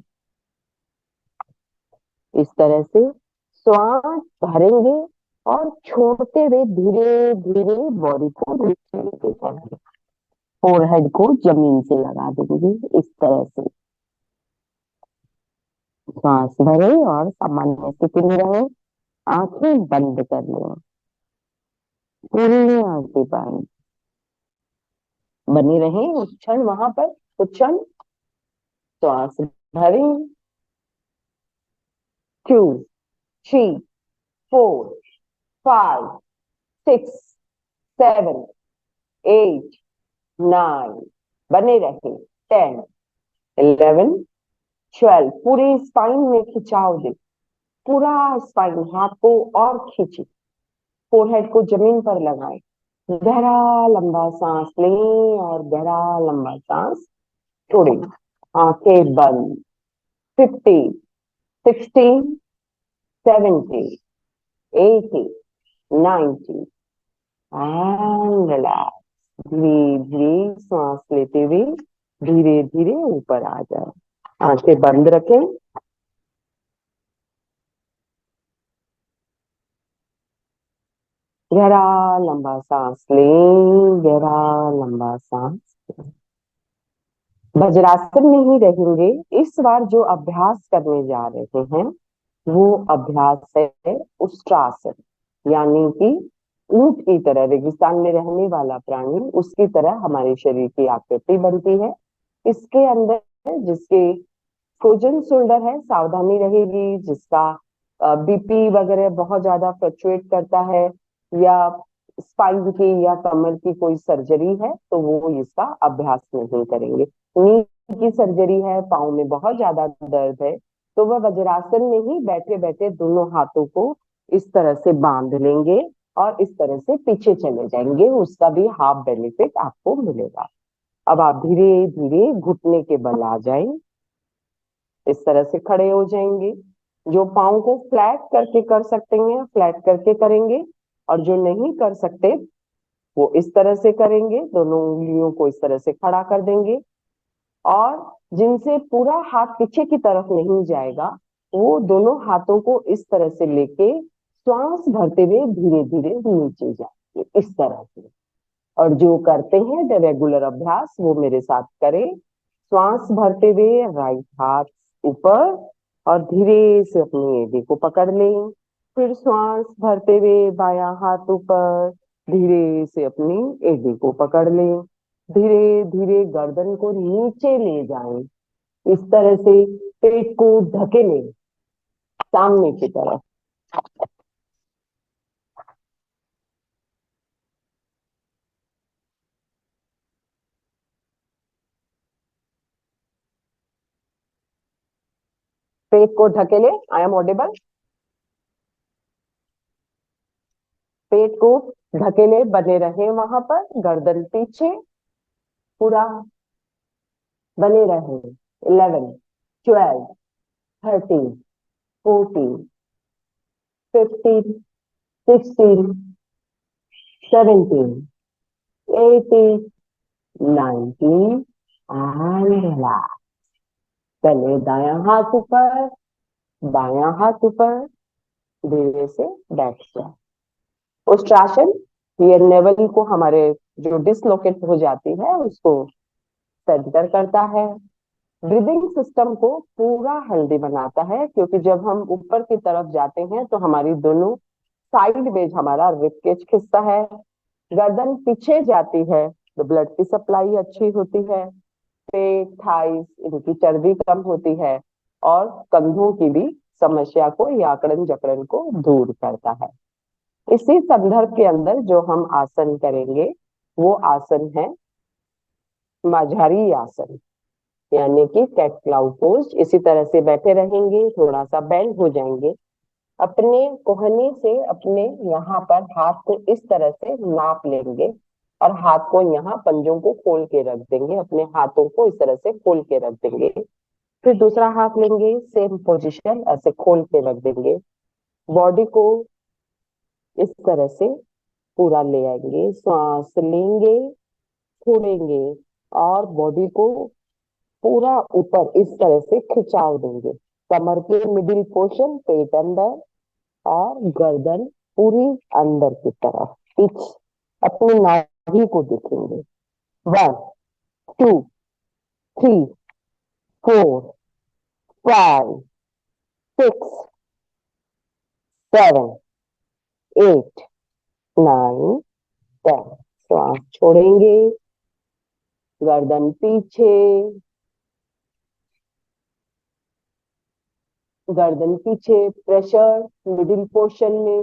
इस तरह से श्वास भरेंगे और छोड़ते हुए धीरे धीरे बॉडी को नीचे लेके जाएंगे। फोरहेड को जमीन से लगा देंगे इस तरह से। श्वास भरे और सामान्य स्थिति में रहे, आंखें बंद कर लें, पूरी आंखें बंद बनी रहे उस क्षण वहां पर, कुछ क्षण। श्वास भरें, 2, 3, 4, 5, 6, 7, 8, 9, बने रहे, 10, 11, 12। पूरी स्पाइन में खिंचाव दे, पूरा स्पाइन, हाथ को और खींचे, फोरहेड को जमीन पर लगाएं, गहरा लंबा सांस लें और गहरा लंबा सांस छोड़ें, आंखें बंद। 50, 60, 70, 80, 90 एंड रिलैक्स। धीरे धीरे सांस लेते हुए धीरे धीरे ऊपर आ जाए, आंखें बंद रखें। गहरा लंबा सांस लें, गहरा लंबा सांस लें। वज्रासन में ही रहेंगे। इस बार जो अभ्यास करने जा रहे हैं वो अभ्यास है उष्ट्रासन, यानी कि ऊंट की तरह रेगिस्तान में रहने वाला प्राणी, उसकी तरह हमारे शरीर की आकृति बनती है। इसके अंदर जिसके फ्रोजन शोल्डर है, सावधानी रहेगी। जिसका बीपी वगैरह बहुत ज्यादा फ्लक्चुएट करता है या स्पाइन की या कमर की कोई सर्जरी है तो वो इसका अभ्यास नहीं करेंगे। नी की सर्जरी है, पाँव में बहुत ज्यादा दर्द है, तो वह वज्रासन में ही बैठे बैठे दोनों हाथों को इस तरह से बांध लेंगे और इस तरह से पीछे चले जाएंगे। उसका भी हाफ बेनिफिट आपको मिलेगा। अब आप धीरे धीरे घुटने के बल आ जाएं, इस तरह से खड़े हो जाएंगे। जो पाँव को फ्लैट करके कर सकते हैं फ्लैट करके करेंगे, और जो नहीं कर सकते वो इस तरह से करेंगे। दोनों उंगलियों को इस तरह से खड़ा कर देंगे और जिनसे पूरा हाथ पीछे की तरफ नहीं जाएगा वो दोनों हाथों को इस तरह से लेके श्वास भरते हुए धीरे धीरे नीचे जाएंगे, इस तरह से। और जो करते हैं रेगुलर अभ्यास वो मेरे साथ करें। श्वास भरते हुए राइट हाथ ऊपर और धीरे से अपनी एड़ी को पकड़ लें। फिर श्वास भरते हुए बायां हाथ ऊपर, धीरे से अपनी एड़ी को पकड़ लें। धीरे धीरे गर्दन को नीचे ले जाएं, इस तरह से पेट को ढकेलें सामने की तरफ। पेट को ढकेले, आई एम ऑडिबल। पेट को ढकेले बने रहे वहां पर, गर्दन पीछे पूरा बने रहे। 11, 12, 13, 14, 15, 16, 17, 18, 19 एंड रिलैक्स। पहले दायां हाथ ऊपर, बायां हाथ ऊपर, धीरे से बैठ जाए। उष्ट्रासन ये नेवल को, हमारे जो डिसलोकेट हो जाती है उसको सेंटर करता है। ब्रीदिंग सिस्टम को पूरा हेल्दी बनाता है, क्योंकि जब हम ऊपर की तरफ जाते हैं तो हमारी दोनों साइड में हमारा रिबकेज खिंचता है, गर्दन पीछे जाती है तो ब्लड की सप्लाई अच्छी होती है, पेट थाइस इनकी चर्बी कम होती है और कंधों की भी समस्या को या अकड़न जकड़न को दूर करता है। इसी संदर्भ के अंदर जो हम आसन करेंगे वो आसन है माझारी आसन, यानी कि कैट क्लाउ पोज। इसी तरह से बैठे रहेंगे, थोड़ा सा बेंड हो जाएंगे अपने कोहनी से अपने यहाँ पर हाथ को इस तरह से नाप लेंगे और हाथ को यहाँ पंजों को खोल के रख देंगे, अपने हाथों को इस तरह से खोल के रख देंगे। फिर दूसरा हाथ लेंगे, सेम पोजीशन, ऐसे खोल के रख देंगे। बॉडी को इस तरह से पूरा ले आएंगे, सांस लेंगे, छोड़ेंगे और बॉडी को पूरा ऊपर इस तरह से खिंचाव देंगे। कमर के मिडिल पोर्शन, पेट अंदर और गर्दन पूरी अंदर की तरफ। पिच अपनी नाभि को देखेंगे। 1 2 3 4 5 6 7 8 9 10। श्वास छोड़ेंगे, गर्दन पीछे, गर्दन पीछे, प्रेशर मिडिल पोर्शन में,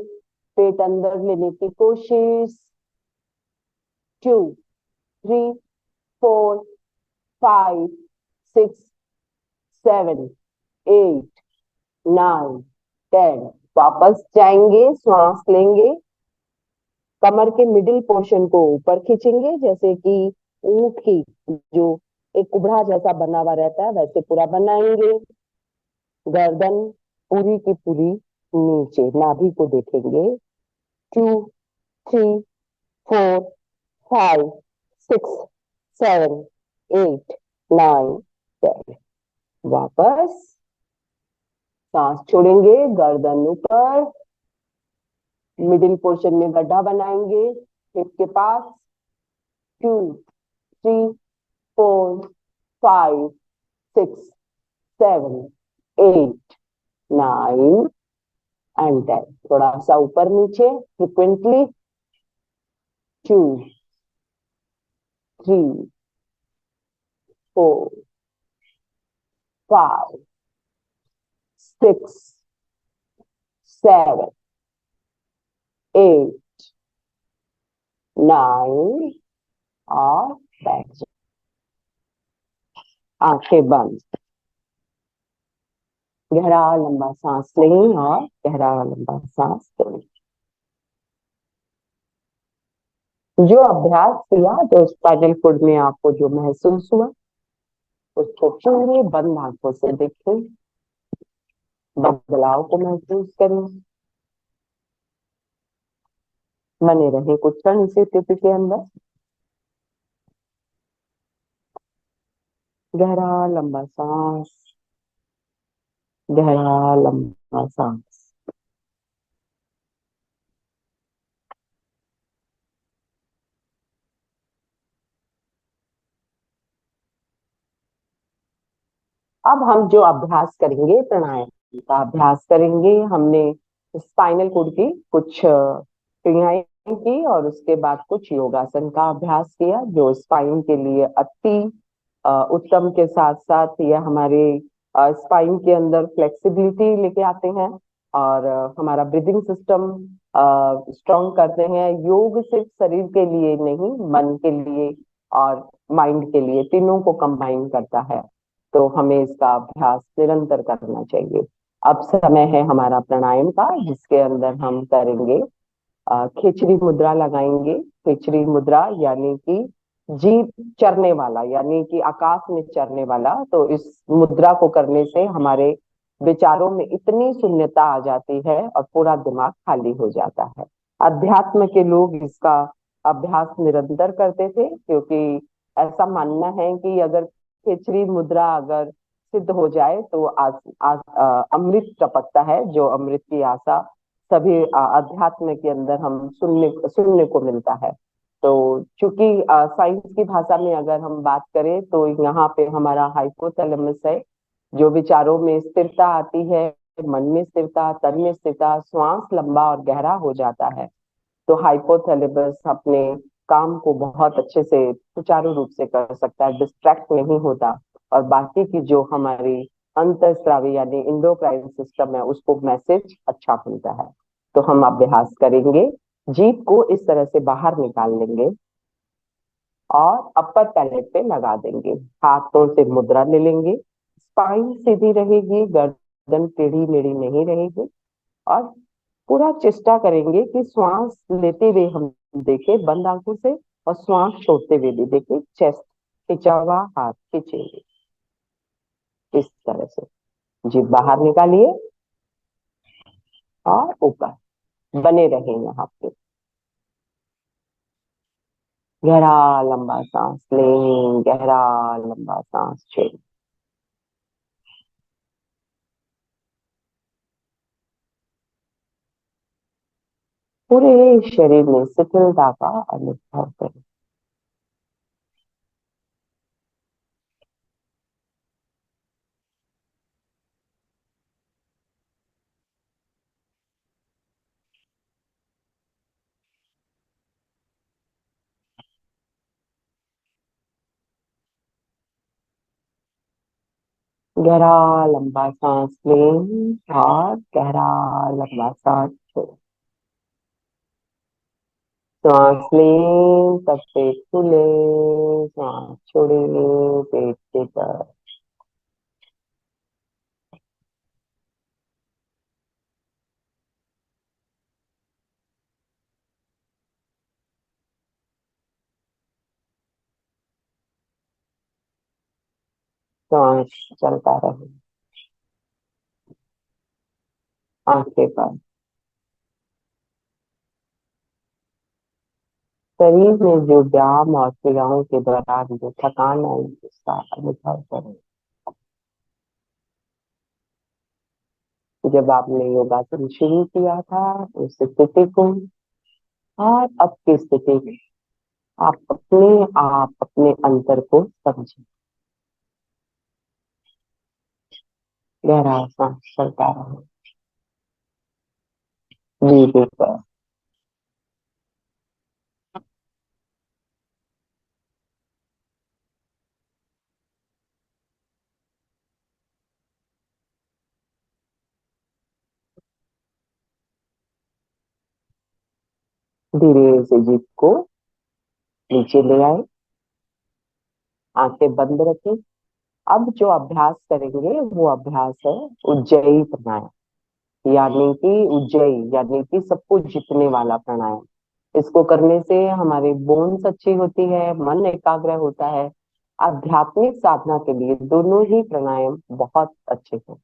पेट अंदर लेने की कोशिश। 2 3 4 5 6 7 8 9 10। वापस जाएंगे, श्वास लेंगे, कमर के मिडिल पोर्शन को ऊपर खींचेंगे, जैसे कि ऊंट की जो एक कुबड़ा जैसा बना हुआ रहता है वैसे पूरा बनाएंगे। गर्दन पूरी की पूरी नीचे, नाभि को देखेंगे। 2 3 4 5 6 7 8 9 10। वापस सांस छोड़ेंगे, गर्दन ऊपर, मिडिल पोर्शन में गड्ढा बनाएंगे हिप के पास। 2 3 4 5 6 7 8 9 एंड 10। थोड़ा सा ऊपर नीचे फ्रिक्वेंटली। 2 3 4 5 6 7 8 9 और बैठ जाओ, आंखें बंद। गहरा लंबा सांस लें और गहरा लंबा सांस छोड़ें। जो अभ्यास किया, जो स्पाइनल कोड में आपको जो महसूस हुआ, उसको पूरे बंद आंखों से देखें, बदलाव को महसूस करें, बने रहे कुछ क्षण इसी स्थिति के अंदर। गहरा लंबा सांस, गहरा लंबा सांस। अब हम जो अभ्यास करेंगे, प्राणायाम का अभ्यास करेंगे। हमने स्पाइनल कोड की कुछ क्रियाएं की और उसके बाद कुछ योगासन का अभ्यास किया, जो स्पाइन के लिए अति उत्तम के साथ साथ यह हमारे स्पाइन के अंदर फ्लेक्सिबिलिटी लेके आते हैं और हमारा ब्रीदिंग सिस्टम स्ट्रॉन्ग करते हैं। योग सिर्फ शरीर के लिए नहीं, मन के लिए और माइंड के लिए, तीनों को कंबाइन करता है। तो हमें इसका अभ्यास निरंतर करना चाहिए। अब समय है हमारा प्राणायाम का, जिसके अंदर हम करेंगे खिचड़ी मुद्रा लगाएंगे। खिचड़ी मुद्रा यानी कि जीव चरने वाला, यानी कि आकाश में चरने वाला। तो इस मुद्रा को करने से हमारे विचारों में इतनी शून्यता आ जाती है और पूरा दिमाग खाली हो जाता है। अध्यात्म के लोग इसका अभ्यास निरंतर करते थे, क्योंकि ऐसा मानना है कि अगर खिचड़ी मुद्रा अगर सिद्ध हो जाए तो अमृत टपकता है, जो अमृत की आशा सभी अध्यात्म के अंदर हम सुनने को मिलता है। तो चूंकि साइंस की भाषा में अगर हम बात करें तो यहाँ पे हमारा हाइपोथैलेमस है, जो विचारों में स्थिरता आती है, मन में स्थिरता, तन में स्थिरता, श्वास लंबा और गहरा हो जाता है। तो हाइपोथैलेमस अपने काम को बहुत अच्छे से सुचारू रूप से कर सकता है, डिस्ट्रैक्ट नहीं होता, और बाकी की जो हमारी अंतःस्रावी यानी इंडोक्राइन सिस्टम है उसको मैसेज अच्छा मिलता है। तो हम अभ्यास करेंगे, जीभ को इस तरह से बाहर निकाल लेंगे और अपर पैलेट पे लगा देंगे। हाथों से मुद्रा ले लेंगे, स्पाइन सीधी रहेगी, गर्दन टेढ़ी मेढ़ी नहीं रहेगी। और पूरा चेष्टा करेंगे कि श्वास लेते हुए हम देखे बंद आंखों से, और श्वास छोड़ते हुए भी देखे। चेस्ट खिंचा हुआ, हाथ खींचेंगे इस तरह से। जी बाहर निकालिए और ऊपर बने रहे यहाँ पे। गहरा लंबा सांस लें, गहरा लंबा सांस छोड़ें। पूरे शरीर में शिथिलता का अनुभव करें। गहरा लंबा सांस लें और गहरा लंबा सांस छोड़ें। सांस लें तब पेट खुले, सांस छोड़े पेट के तरफ। सांस चलता रहे। आंखें बंद। शरीर में जो व्यायाम और क्रियाओं के दौरान जो थकान आई उसका अनुभव करें। जब आपने योगासन शुरू किया था उस स्थिति को और अब की स्थिति में आप अपने अंतर को समझें। गहरा सांस चलता रहे। धीरे पर धीरे से जीभ को नीचे ले आए, आंखें बंद रखें। अब जो अभ्यास करेंगे वो अभ्यास है उज्जयी प्राणायाम, यानी कि उज्जयी यानी कि सबको जीतने वाला प्राणायाम। इसको करने से हमारे बोन्स अच्छी होती है, मन एकाग्र होता है। आध्यात्मिक साधना के लिए दोनों ही प्राणायाम बहुत अच्छे हैं,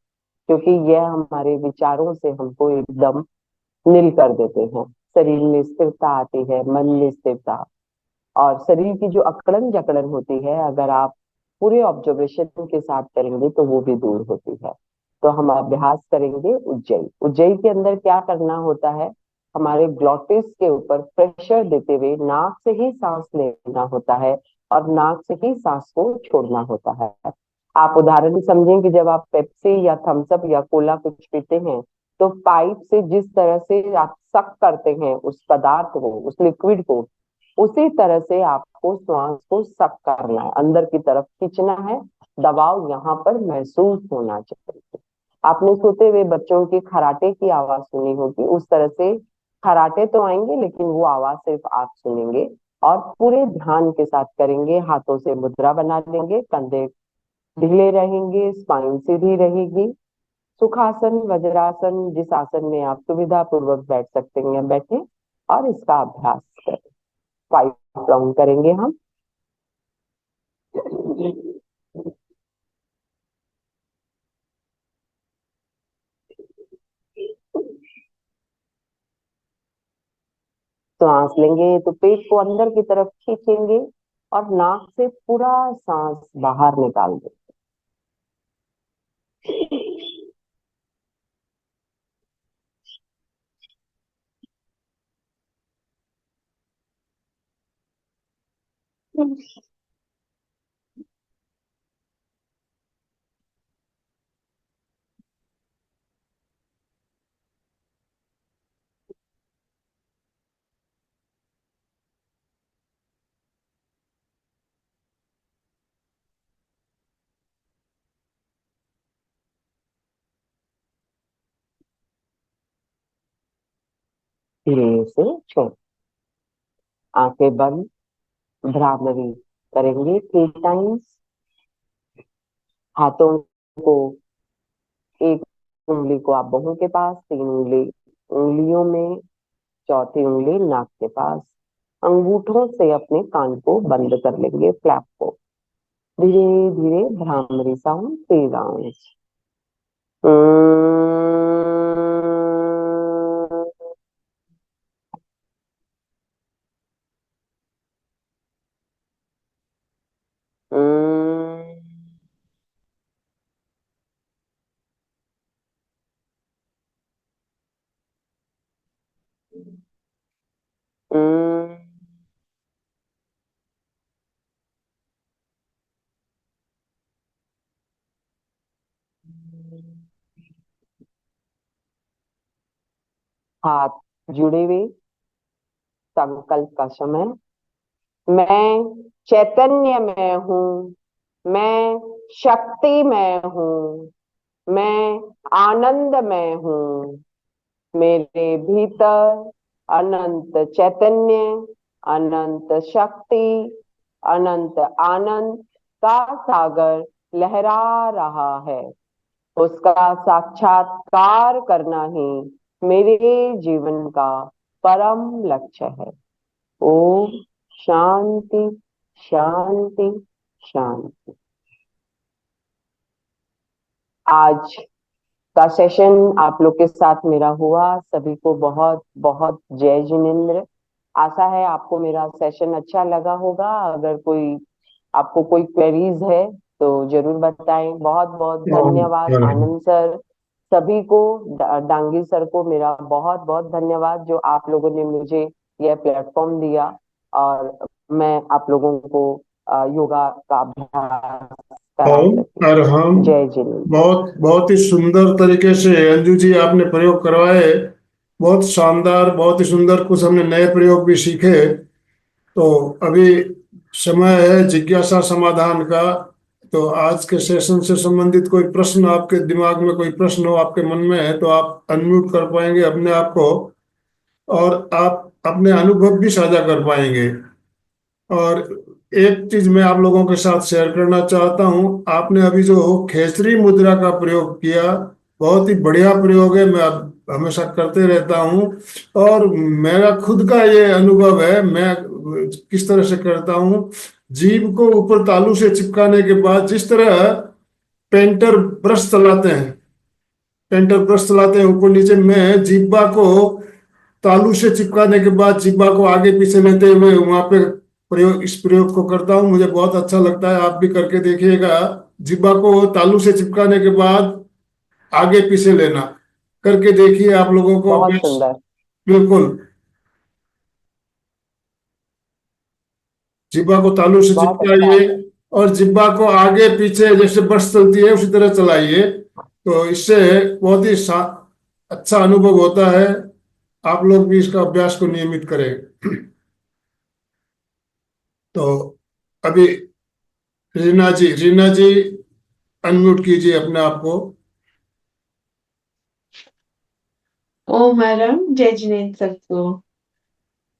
क्योंकि यह हमारे विचारों से हमको एकदम नील कर देते हैं। शरीर में स्थिरता आती है, मन में स्थिरता, और शरीर की जो अकड़न जकड़न होती है अगर आप पूरे ऑब्जर्वेशन के साथ करेंगे तो वो भी दूर होती है। तो हम अभ्यास करेंगे उज्जयी। उज्जयी के अंदर क्या करना होता है, हमारे ग्लॉटिस के ऊपर प्रेशर देते हुए नाक से ही सांस लेना होता है और नाक से ही सांस को छोड़ना होता है। आप उदाहरण समझें कि जब आप पेप्सी या थम्सअप या कोला कुछ पीते हैं तो पाइप से जिस तरह से आप सक करते हैं उस पदार्थ को, उस लिक्विड को, उसी तरह से आपको श्वास को सक करना है, अंदर की तरफ खींचना है। दबाव यहाँ पर महसूस होना चाहिए। आपने सोते हुए बच्चों की खराटे की आवाज सुनी होगी, उस तरह से खराटे तो आएंगे लेकिन वो आवाज सिर्फ आप सुनेंगे और पूरे ध्यान के साथ करेंगे। हाथों से मुद्रा बना लेंगे, कंधे ढीले रहेंगे, स्पाइन सीधी रहेगी। सुखासन, वज्रासन, जिस आसन में आप सुविधा पूर्वक बैठ सकते हैं बैठे और इसका अभ्यास करें। 5 राउंड करेंगे हम। सांस लेंगे तो पेट को अंदर की तरफ खींचेंगे और नाक से पूरा सांस बाहर निकाल देंगे। धीरे से छोड़, आंखें बंद, भ्रामरी करेंगे 3 टाइम्स। हाथों को एक उंगली को आप बाहों के पास, 3 उंगलियों में, चौथी उंगली नाक के पास। अंगूठों से अपने कान को बंद कर लेंगे, फ्लैप को। धीरे धीरे भ्रामरी साउंड, 3 राउंड्स। हाथ जुड़े हुए, संकल्प का समय। मैं चैतन्य में हूँ, मैं शक्ति में हूँ, मैं आनंद में हूँ। मेरे भीतर अनंत चैतन्य, अनंत शक्ति, अनंत आनंद का सागर लहरा रहा है। उसका साक्षात्कार करना ही मेरे जीवन का परम लक्ष्य है। ओम शांति शांति शांति। आज का सेशन आप लोग के साथ मेरा हुआ। सभी को बहुत बहुत जय जिनेन्द्र। आशा है आपको मेरा सेशन अच्छा लगा होगा। अगर आपको कोई क्वेरीज है तो जरूर बताएं। बहुत बहुत धन्यवाद आनंद सर, सभी को, डांगी सर को मेरा बहुत बहुत धन्यवाद जो आप लोगों ने मुझे यह प्लेटफॉर्म दिया और मैं आप लोगों को योगा का अभ्यास करा सकी। और हम जय जिनेन्द्र। बहुत बहुत ही सुंदर तरीके से अंजू जी आपने प्रयोग करवाए, बहुत शानदार, बहुत ही सुंदर। कुछ हमने नए प्रयोग भी सीखे। तो अभी समय है जिज्ञासा समाधान का। तो आज के सेशन से संबंधित कोई प्रश्न, आपके दिमाग में कोई प्रश्न हो, आपके मन में है, तो आप अनम्यूट कर पाएंगे अपने आप को और आप अपने अनुभव भी साझा कर पाएंगे। और एक चीज मैं आप लोगों के साथ शेयर करना चाहता हूं। आपने अभी जो खेचरी मुद्रा का प्रयोग किया, बहुत ही बढ़िया प्रयोग है। मैं अब हमेशा करते रहता हूं और मेरा खुद का ये अनुभव है। मैं किस तरह से करता हूं, जीभ को ऊपर तालू से चिपकाने के बाद, जिस तरह पेंटर ब्रश चलाते हैं, ऊपर नीचे, मैं जिब्बा को तालू से चिपकाने के बाद जिब्बा को आगे पीछे लेते हुए वहां पे इस प्रयोग को करता हूँ। मुझे बहुत अच्छा लगता है, आप भी करके देखिएगा। जिब्बा को तालू से चिपकाने के बाद आगे पीछे लेना, करके देखिए, आप लोगों को बहुत अभ्यास। सुंदर। बिल्कुल, जिब्बा को तालू से बहुत अच्छा। चिपकाइए और जिब्बा को आगे पीछे जैसे बस चलती है उसी तरह चलाइए। तो इससे बहुत ही अच्छा अनुभव होता है। आप लोग भी इसका अभ्यास को नियमित करें। तो अभी रीना जी अनम्यूट कीजिए अपने आप को। ओ मैडम, जय जिनेन्द्र सबको।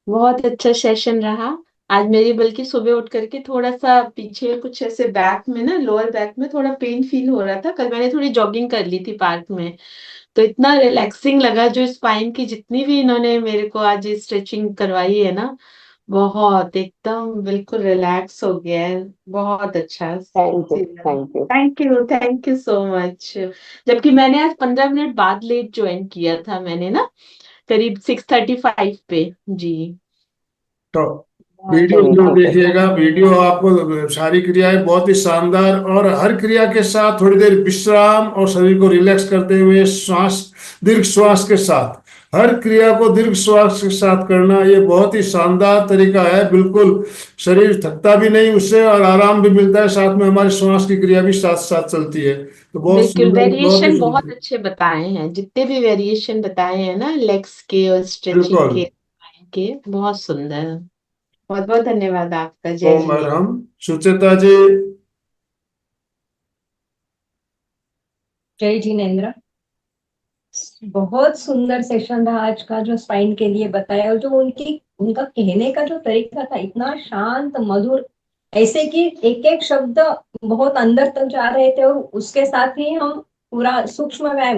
बहुत अच्छा सेशन रहा आज। मेरी बल्कि सुबह उठ करके थोड़ा सा पीछे कुछ ऐसे बैक में ना, लोअर बैक में थोड़ा पेन फील हो रहा था। कल मैंने थोड़ी जॉगिंग कर ली थी पार्क में, तो इतना रिलैक्सिंग लगा। जो स्पाइन की जितनी भी इन्होंने मेरे को आज स्ट्रेचिंग करवाई है ना, बहुत एकदम बिल्कुल रिलैक्स हो गया है। बहुत अच्छा थैंक यू फील लगा। Thank you. Thank you so much. जबकि मैंने आज 15 मिनट बाद लेट ज्वाइन किया था मैंने ना, करीब 6:35 पे। जी तो बहुत वीडियो सही, जरूर ठीक है। देखिएगा। वीडियो आपको सारी क्रियाएं बहुत ही शानदार, और हर क्रिया के साथ थोड़ी देर विश्राम और शरीर को रिलैक्स करते हुए श्वास, दीर्घ श्वास के साथ, हर क्रिया को दीर्घ श्वास के साथ करना, ये बहुत ही शानदार तरीका है। बिल्कुल शरीर थकता भी नहीं उससे और आराम भी मिलता है। साथ में हमारी श्वास की क्रिया भी साथ साथ चलती है। तो बहुत बिल्कुल, सुंदर, बहुत ही वेरिएशन बहुत सुंदर। अच्छे बताए हैं। जितने भी वेरिएशन बताए हैं ना, लेग्स के और स्ट्रेचिंग बिल्कुल। के, बहुत सुंदर। बहुत बहुत धन्यवाद आपका। जय ओम जिनेन्द्र। अरहम। सुचेता जी। जय जिनेन्द्र। बहुत सुंदर सेशन रहा आज का, जो स्पाइन के लिए बताया, और जो उनका कहने का जो तरीका था, इतना शांत मधुर, ऐसे कि एक एक शब्द बहुत अंदर तक जा रहे थे और उसके साथ ही हम पूरा सूक्ष्म व्यायाम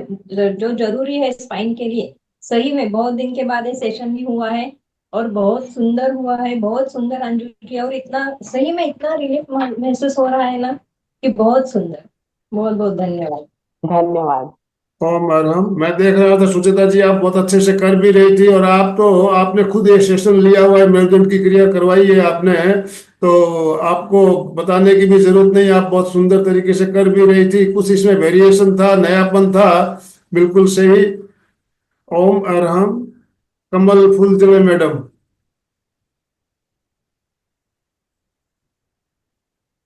जो जरूरी है स्पाइन के लिए, सही में बहुत दिन के बाद ये सेशन भी हुआ है और बहुत सुंदर हुआ है, बहुत सुंदर अंजू किया, और इतना सही में इतना रिलीफ महसूस हो रहा है ना कि बहुत सुंदर। बहुत बहुत धन्यवाद। धन्यवाद। ओम मैडम, मैं देख रहा था सुचेता जी आप बहुत अच्छे से कर भी रही थी, और आप तो आपने खुद ये सेशन लिया हुआ है, मेरुदंड की क्रिया करवाई है आपने, तो आपको बताने की भी जरूरत नहीं, आप बहुत सुंदर तरीके से कर भी रही थी। कुछ इसमें वेरिएशन था, नयापन था, बिल्कुल सही। ओम अरहम। कमल फूलचंद मैडम,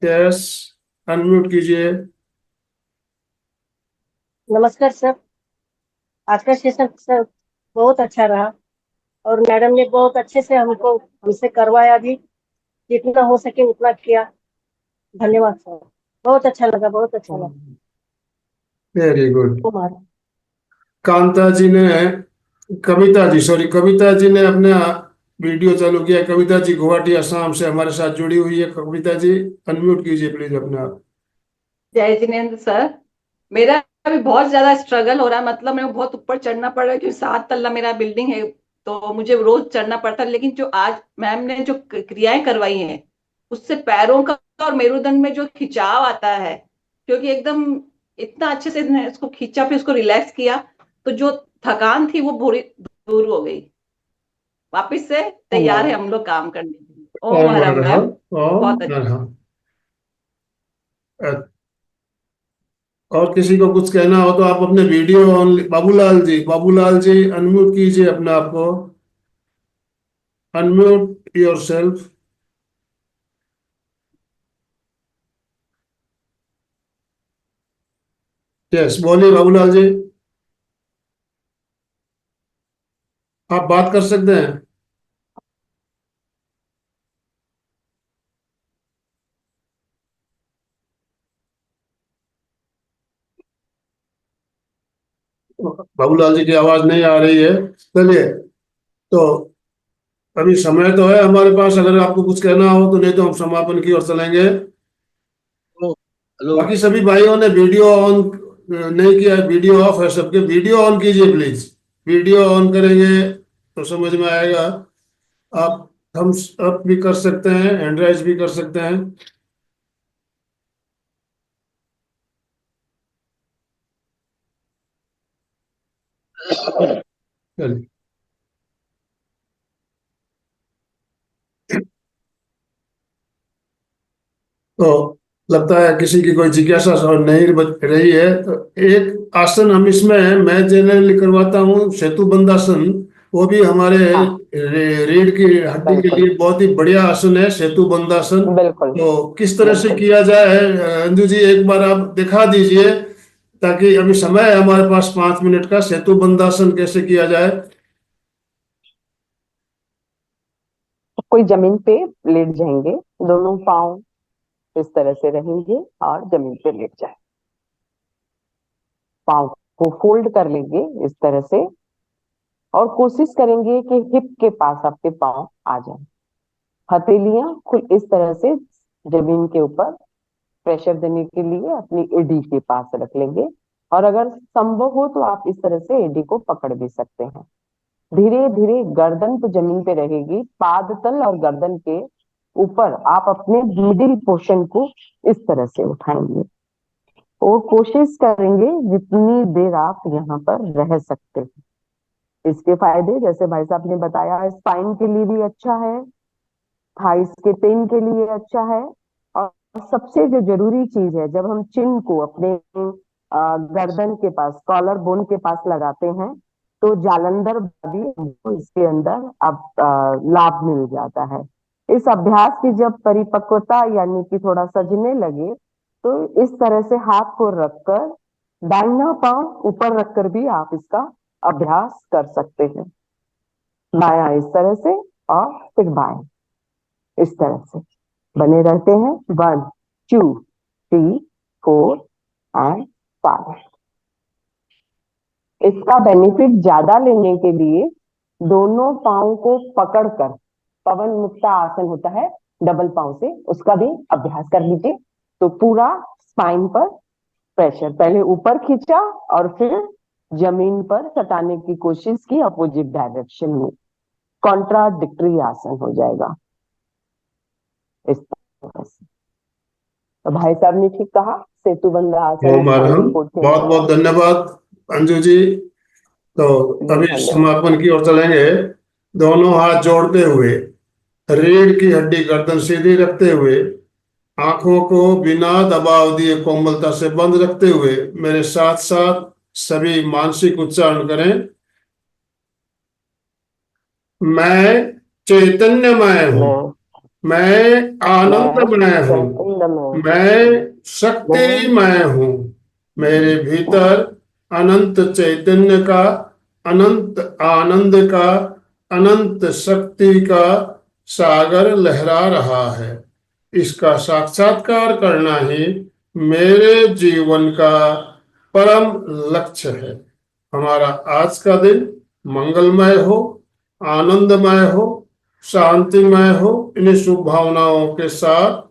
यस, अनम्यूट कीजिए। नमस्कार सर। आज का सेशन सर बहुत अच्छा रहा और मैडम ने बहुत अच्छे से हमसे करवाया भी, जितना हो सके उतना किया। धन्यवाद सर, बहुत अच्छा लगा, बहुत अच्छा लगा। Very good. कुमार। कांता जी ने, कविता जी, सॉरी, कविता जी ने अपना वीडियो चालू किया। कविता जी गुवाहाटी असम से हमारे साथ जुड़ी हुई है। कविता जी अनम्यूट कीजिए प्लीज अपने आप। जय जिनेन्द्र सर। मेरा अभी बहुत ज्यादा स्ट्रगल हो रहा है, मतलब मेरे को बहुत ऊपर चढ़ना पड़ रहा है क्योंकि 7 तल्ला मेरा बिल्डिंग है, तो मुझे रोज चढ़ना पड़ता है। लेकिन जो आज मैम ने जो क्रियाएं करवाई हैं उससे पैरों का और मेरुदंड में जो खिंचाव आता है, क्योंकि एकदम इतना अच्छे से इसको खींचा, फिर उसको रिलैक्स किया, तो जो थकान थी वो पूरी दूर हो गई। वापिस से तैयार है धन्यवाद। हम लोग काम करने के लिए। ओम ओम हरम मैम। अरहम। ओम बहुत अच्छा। अरहम। और किसी को कुछ कहना हो तो आप अपने video on. Babulal ji, Babulal ji unmute कीजिए अपने आप को। Unmute yourself. यस, बोलिए बाबूलाल जी, आप बात कर सकते हैं। बाबूलाल जी की आवाज नहीं आ रही है। चलिए, तो अभी समय तो है हमारे पास, अगर आपको कुछ कहना हो तो, नहीं तो हम समापन की ओर चलेंगे। हेलो। बाकी सभी भाइयों ने वीडियो ऑन नहीं किया है, वीडियो ऑफ है सबके। वीडियो ऑन कीजिए प्लीज। वीडियो ऑन करेंगे तो समझ में आएगा। आप थम्स अप भी कर सकते हैं, हैंड राइज भी कर सकते हैं। चलिए, तो लगता है किसी की कोई जिज्ञासा और नहीं बच रही है, तो एक आसन हम इसमें, मैं जनरली करवाता हूँ, सेतु बंदासन। वो भी हमारे हाँ, रीढ़ की हड्डी के बिल्कुल लिए बहुत ही बढ़िया आसन है, सेतु बंदासन। बिल्कुल तो किस तरह से बिल्कुल। किया जाए, अंजू जी एक बार आप दिखा दीजिए, ताकि अभी समय है हमारे पास 5 मिनट का। सेतु बंदासन कैसे किया जाए? कोई जमीन पे लेट जाएंगे, दोनों पाँव इस तरह से रहेंगे और जमीन पे लेट जाए, पाँव को फोल्ड कर लेंगे इस तरह से, और कोशिश करेंगे कि हिप के पास आपके पाँव आ जाए। हथेलियां खुद इस तरह से जमीन के ऊपर प्रेशर देने के लिए अपनी एडी के पास रख लेंगे, और अगर संभव हो तो आप इस तरह से एडी को पकड़ भी सकते हैं। धीरे धीरे गर्दन तो जमीन पे रहेगी, पाद तल और गर्दन के ऊपर आप अपने मिडिल पोर्शन को इस तरह से उठाएंगे, और कोशिश करेंगे जितनी देर आप यहाँ पर रह सकते हैं। इसके फायदे जैसे भाई साहब ने बताया, स्पाइन के लिए भी अच्छा है, थाइस के पेन के लिए अच्छा है, और सबसे जो जरूरी चीज है, जब हम चिन को अपने गर्दन के पास, कॉलर बोन के पास लगाते हैं, तो जालंधर भी हमको इसके अंदर अब लाभ मिल जाता है। इस अभ्यास की जब परिपक्वता यानी कि थोड़ा सजने लगे, तो इस तरह से हाथ को रखकर दाहिना पांव ऊपर रखकर भी आप इसका अभ्यास कर सकते हैं। बायां इस तरह से और फिर बाएं इस तरह से बने रहते हैं। 1 2 3 4 एंड 5। इसका बेनिफिट ज्यादा लेने के लिए दोनों पाँव को पकड़कर, पवन मुक्ता आसन होता है डबल पाँव से, उसका भी अभ्यास कर लीजिए, तो पूरा स्पाइन पर प्रेशर पहले ऊपर खींचा और फिर जमीन पर सटाने की कोशिश की अपोजिट डायरेक्शन में, कॉन्ट्राडिक्टरी आसन हो जाएगा इस तरह से। तो भाई साहब ने ठीक कहा, सेतु बंधा आसन ओम अरहम। बहुत बहुत धन्यवाद अंजू जी। तो अभी समापन की ओर चलेंगे। दोनों हाथ जोड़ते हुए, रीढ़ की हड्डी गर्दन सीधी रखते हुए, आंखों को बिना दबाव दिए कोमलता से बंद रखते हुए मेरे साथ साथ सभी मानसिक उच्चारण करें। मैं चैतन्यमय हूँ, मैं आनंदमय हूँ, मैं शक्तिमय हूँ। मेरे भीतर अनंत चैतन्य का, अनंत आनंद का, अनंत शक्ति का सागर लहरा रहा है। इसका साक्षात्कार करना ही मेरे जीवन का परम लक्ष्य है। हमारा आज का दिन मंगलमय हो, आनंदमय हो, शांतिमय हो। इन्हीं शुभ भावनाओं के साथ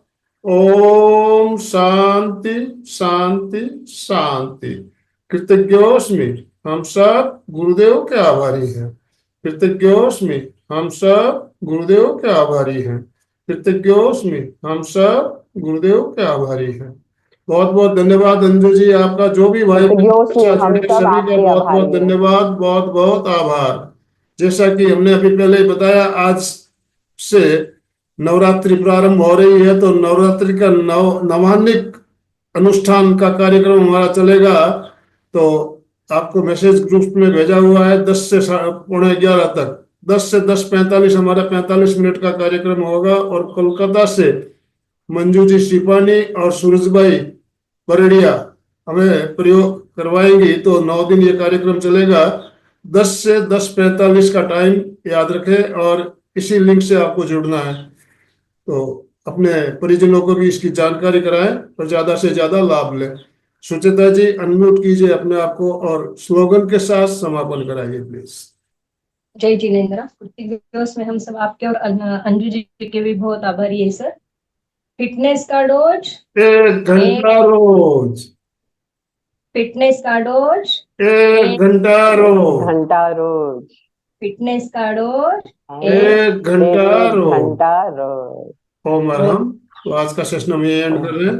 ओम शांति शांति शांति। कृतज्ञोस्मि, हम सब गुरुदेव के आभारी हैं। कृतज्ञोस्मि, हम सब गुरुदेव के आभारी हैं। कृतज्ञोस्मि, हम सब गुरुदेव के आभारी हैं। बहुत बहुत धन्यवाद अंजू जी, आपका जो भी भाई सभी का बहुत बहुत धन्यवाद, बहुत बहुत आभार। जैसा कि हमने अभी पहले ही बताया, आज से नवरात्रि प्रारंभ हो रही है, तो नवरात्रि का नवान्निक अनुष्ठान का कार्यक्रम हमारा चलेगा। तो आपको मैसेज ग्रुप में भेजा हुआ है 10 से 11:15 तक, 10 से 10:45 हमारा 45 मिनट का कार्यक्रम होगा। और कोलकाता से मंजू जी शिपानी और सूरज भाई बरेडिया हमें प्रयोग करवाएंगी। तो 9 दिन ये कार्यक्रम चलेगा। 10 से 10:45 का टाइम याद रखें और इसी लिंक से आपको जुड़ना है। तो अपने परिजनों को भी इसकी जानकारी कराएं और ज्यादा से ज्यादा लाभ लें। सुचिता जी अनम्यूट कीजिए अपने आप को और स्लोगन के साथ समापन कराइए प्लीज। जय जिनेंद्र। में हम सब आपके और अंजू जी के भी बहुत आभारी है सर। फिटनेस का डोज 1 घंटा रोज, फिटनेस का डोज 1 घंटा रोज, फिटनेस का डोज 1 घंटा रोज। घंटा रोज। ओम अरहम। तो आज का सेशन हम ये एंड कर रहे हैं।